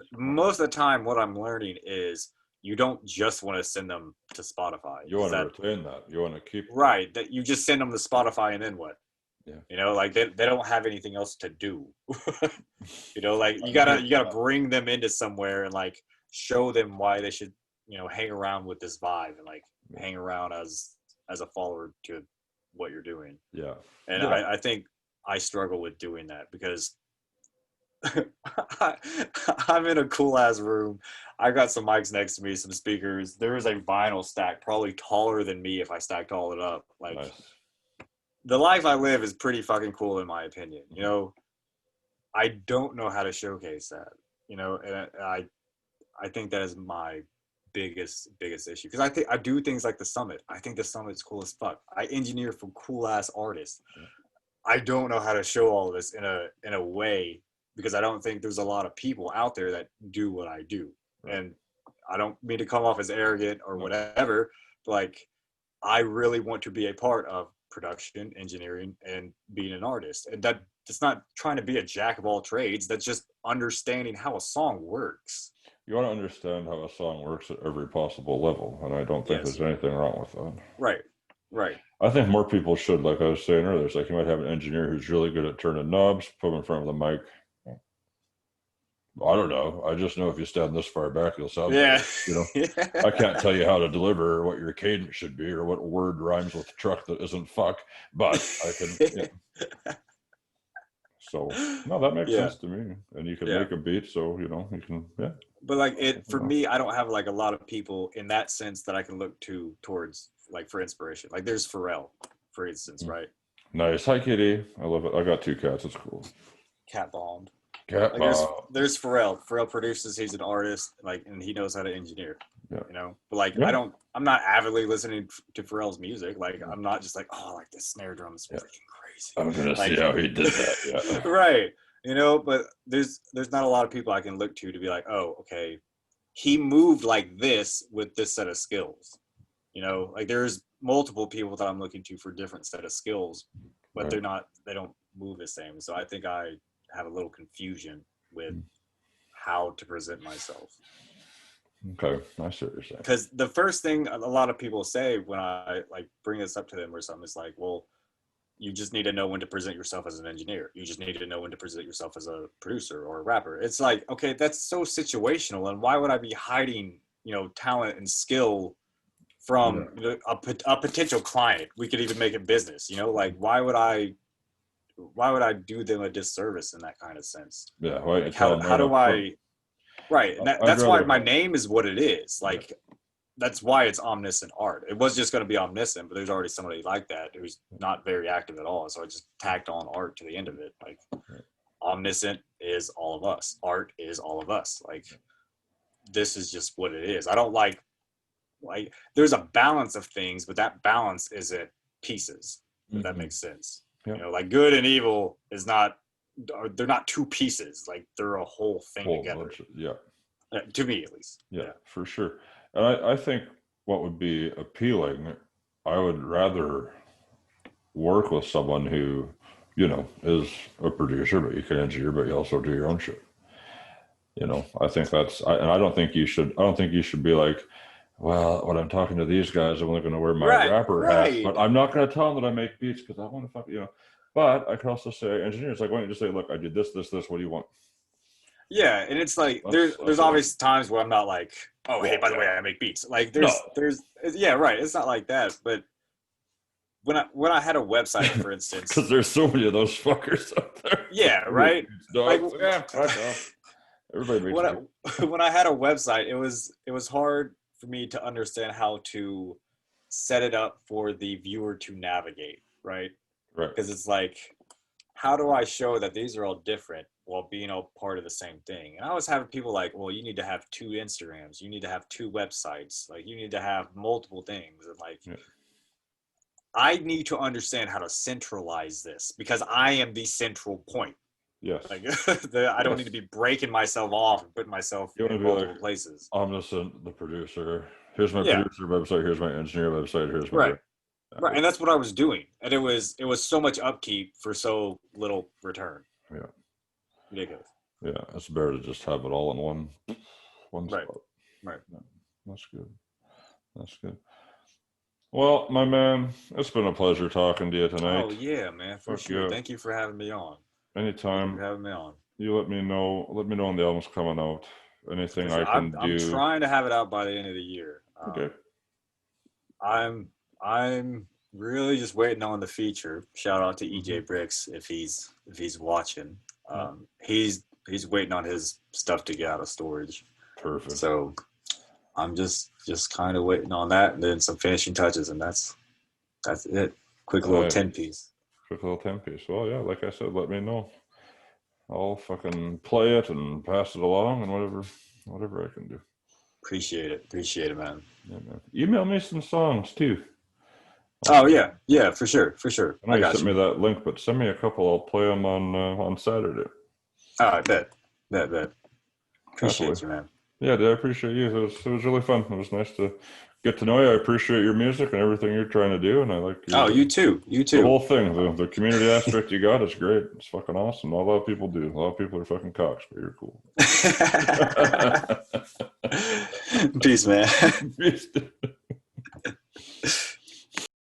of the time, what I'm learning is you don't just want to send them to Spotify. You want to retain that. You want to keep right. That you just send them to Spotify and then what? Yeah. You know, like they don't have anything else to do. You know, like you gotta bring them into somewhere and like show them why they should, you know, hang around with this vibe and like hang around as a follower to what you're doing. Yeah. And yeah. I think I struggle with doing that because I'm in a cool ass room. I got some mics next to me, some speakers. There is a vinyl stack probably taller than me if I stacked all it up. Like Nice. The life I live is pretty fucking cool in my opinion. You know, I don't know how to showcase that. You know, and I think that is my biggest issue, because I think I do things like the summit. I think the summit is cool as fuck. I engineer for cool ass artists. I don't know how to show all of this in a way, because I don't think there's a lot of people out there that do what I do. Right. And I don't mean to come off as arrogant or whatever, but like I really want to be a part of production, engineering, and being an artist. And that's not trying to be a jack of all trades. That's just understanding how a song works. You want to understand how a song works at every possible level, and I don't think there's anything wrong with that. Right. I think more people should, like I was saying earlier, it's like you might have an engineer who's really good at turning knobs, put him in front of the mic. I don't know. I just know if you stand this far back, you'll sound better. You know, I can't tell you how to deliver, or what your cadence should be, or what word rhymes with truck that isn't fuck, but I can. So no, that makes sense to me. And you can make a beat, so you know you can. Yeah. But like for me, I don't have like a lot of people in that sense that I can look towards like for inspiration. Like there's Pharrell, for instance, right? Nice. Hi, kitty. I love it. I got 2 cats. It's cool. Cat bombed. Like there's Pharrell. Pharrell produces. He's an artist, like, and he knows how to engineer. Yeah. You know, but like I'm not avidly listening to Pharrell's music. Like I'm not just like, oh, like this snare drum is freaking crazy. I'm gonna see how he did that. Yeah. Right. You know, but there's not a lot of people I can look to be like, oh, okay, he moved like this with this set of skills. You know, like there's multiple people that I'm looking to for different set of skills, but they don't move the same. So I think I have a little confusion with how to present myself. Okay, I see what you're saying. Because the first thing a lot of people say when I like bring this up to them or something is like, well, you just need to know when to present yourself as an engineer. You just need to know when to present yourself as a producer or a rapper. It's like, okay, that's so situational. And why would I be hiding, you know, talent and skill from a potential client? We could even make it business, you know, like why would I do them a disservice in that kind of sense? Yeah. Like, how do I, right. And that's why my name is what it is. Like, that's why it's Omniscient Art. It was just going to be Omniscient, but there's already somebody like that who's not very active at all. So I just tacked on art to the end of it. Like Omniscient is all of us. Art is all of us. Like this is just what it is. I don't like there's a balance of things, but that balance isn't pieces. If that makes sense. Yeah. You know, like good and evil is not, they're not 2 pieces. Like they're a whole thing together. To me at least. Yeah, for sure. And I think what would be appealing, I would rather work with someone who, is a producer, but you can engineer, but you also do your own shit. I think and I don't think you should be like, well, when I'm talking to these guys, I'm only going to wear my rapper hat, but I'm not going to tell them that I make beats because I want to fuck, But I could also say, engineers, like, why don't you just say, look, I did this, this, this. What do you want? Yeah, and it's like there's obvious times where I'm not like, oh, hey, by the way, I make beats. Like there's yeah, right. It's not like that. But when I had a website, for instance, because there's so many of those fuckers out there. Yeah, right. Like, everybody makes when I had a website, it was hard for me to understand how to set it up for the viewer to navigate, right? Right. Because it's like, how do I show that these are all different while being all part of the same thing? And I was having people like, well, you need to have 2 Instagrams, you need to have 2 websites, like you need to have multiple things, and like. Yeah. I need to understand how to centralize this because I am the central point. Yes. Like I don't need to be breaking myself off and putting myself in multiple places. Omniscient, the producer. Here's my producer website. Here's my engineer website. Here's my right, and that's what I was doing, and it was so much upkeep for so little return. Yeah. Ridiculous. Yeah, it's better to just have it all in one spot. Right. Yeah, that's good. That's good. Well, my man, it's been a pleasure talking to you tonight. Oh yeah, man, for sure. Yeah. Thank you for having me on. Anytime. Thank you for having me on. You let me know. Let me know when the album's coming out. Anything I can do. I'm trying to have it out by the end of the year. Okay. I'm really just waiting on the feature. Shout out to EJ Bricks if he's watching. He's waiting on his stuff to get out of storage. Perfect. So I'm just kind of waiting on that, and then some finishing touches, and that's it. Quick little 10-piece. Quick little 10-piece. Well, yeah, like I said, let me know. I'll fucking play it and pass it along, and whatever I can do. Appreciate it, man. Yeah, man. Email me some songs too. Oh yeah, for sure. I know you sent me that link, but send me a couple. I'll play them on Saturday. Oh, I bet. Appreciate you, man. Yeah, I appreciate you. It was really fun. It was nice to get to know you. I appreciate your music and everything you're trying to do, and I like your, you too. The whole thing, the community aspect you got is great. It's fucking awesome. Not a lot of people do. A lot of people are fucking cocks, but you're cool. Peace, man. Peace.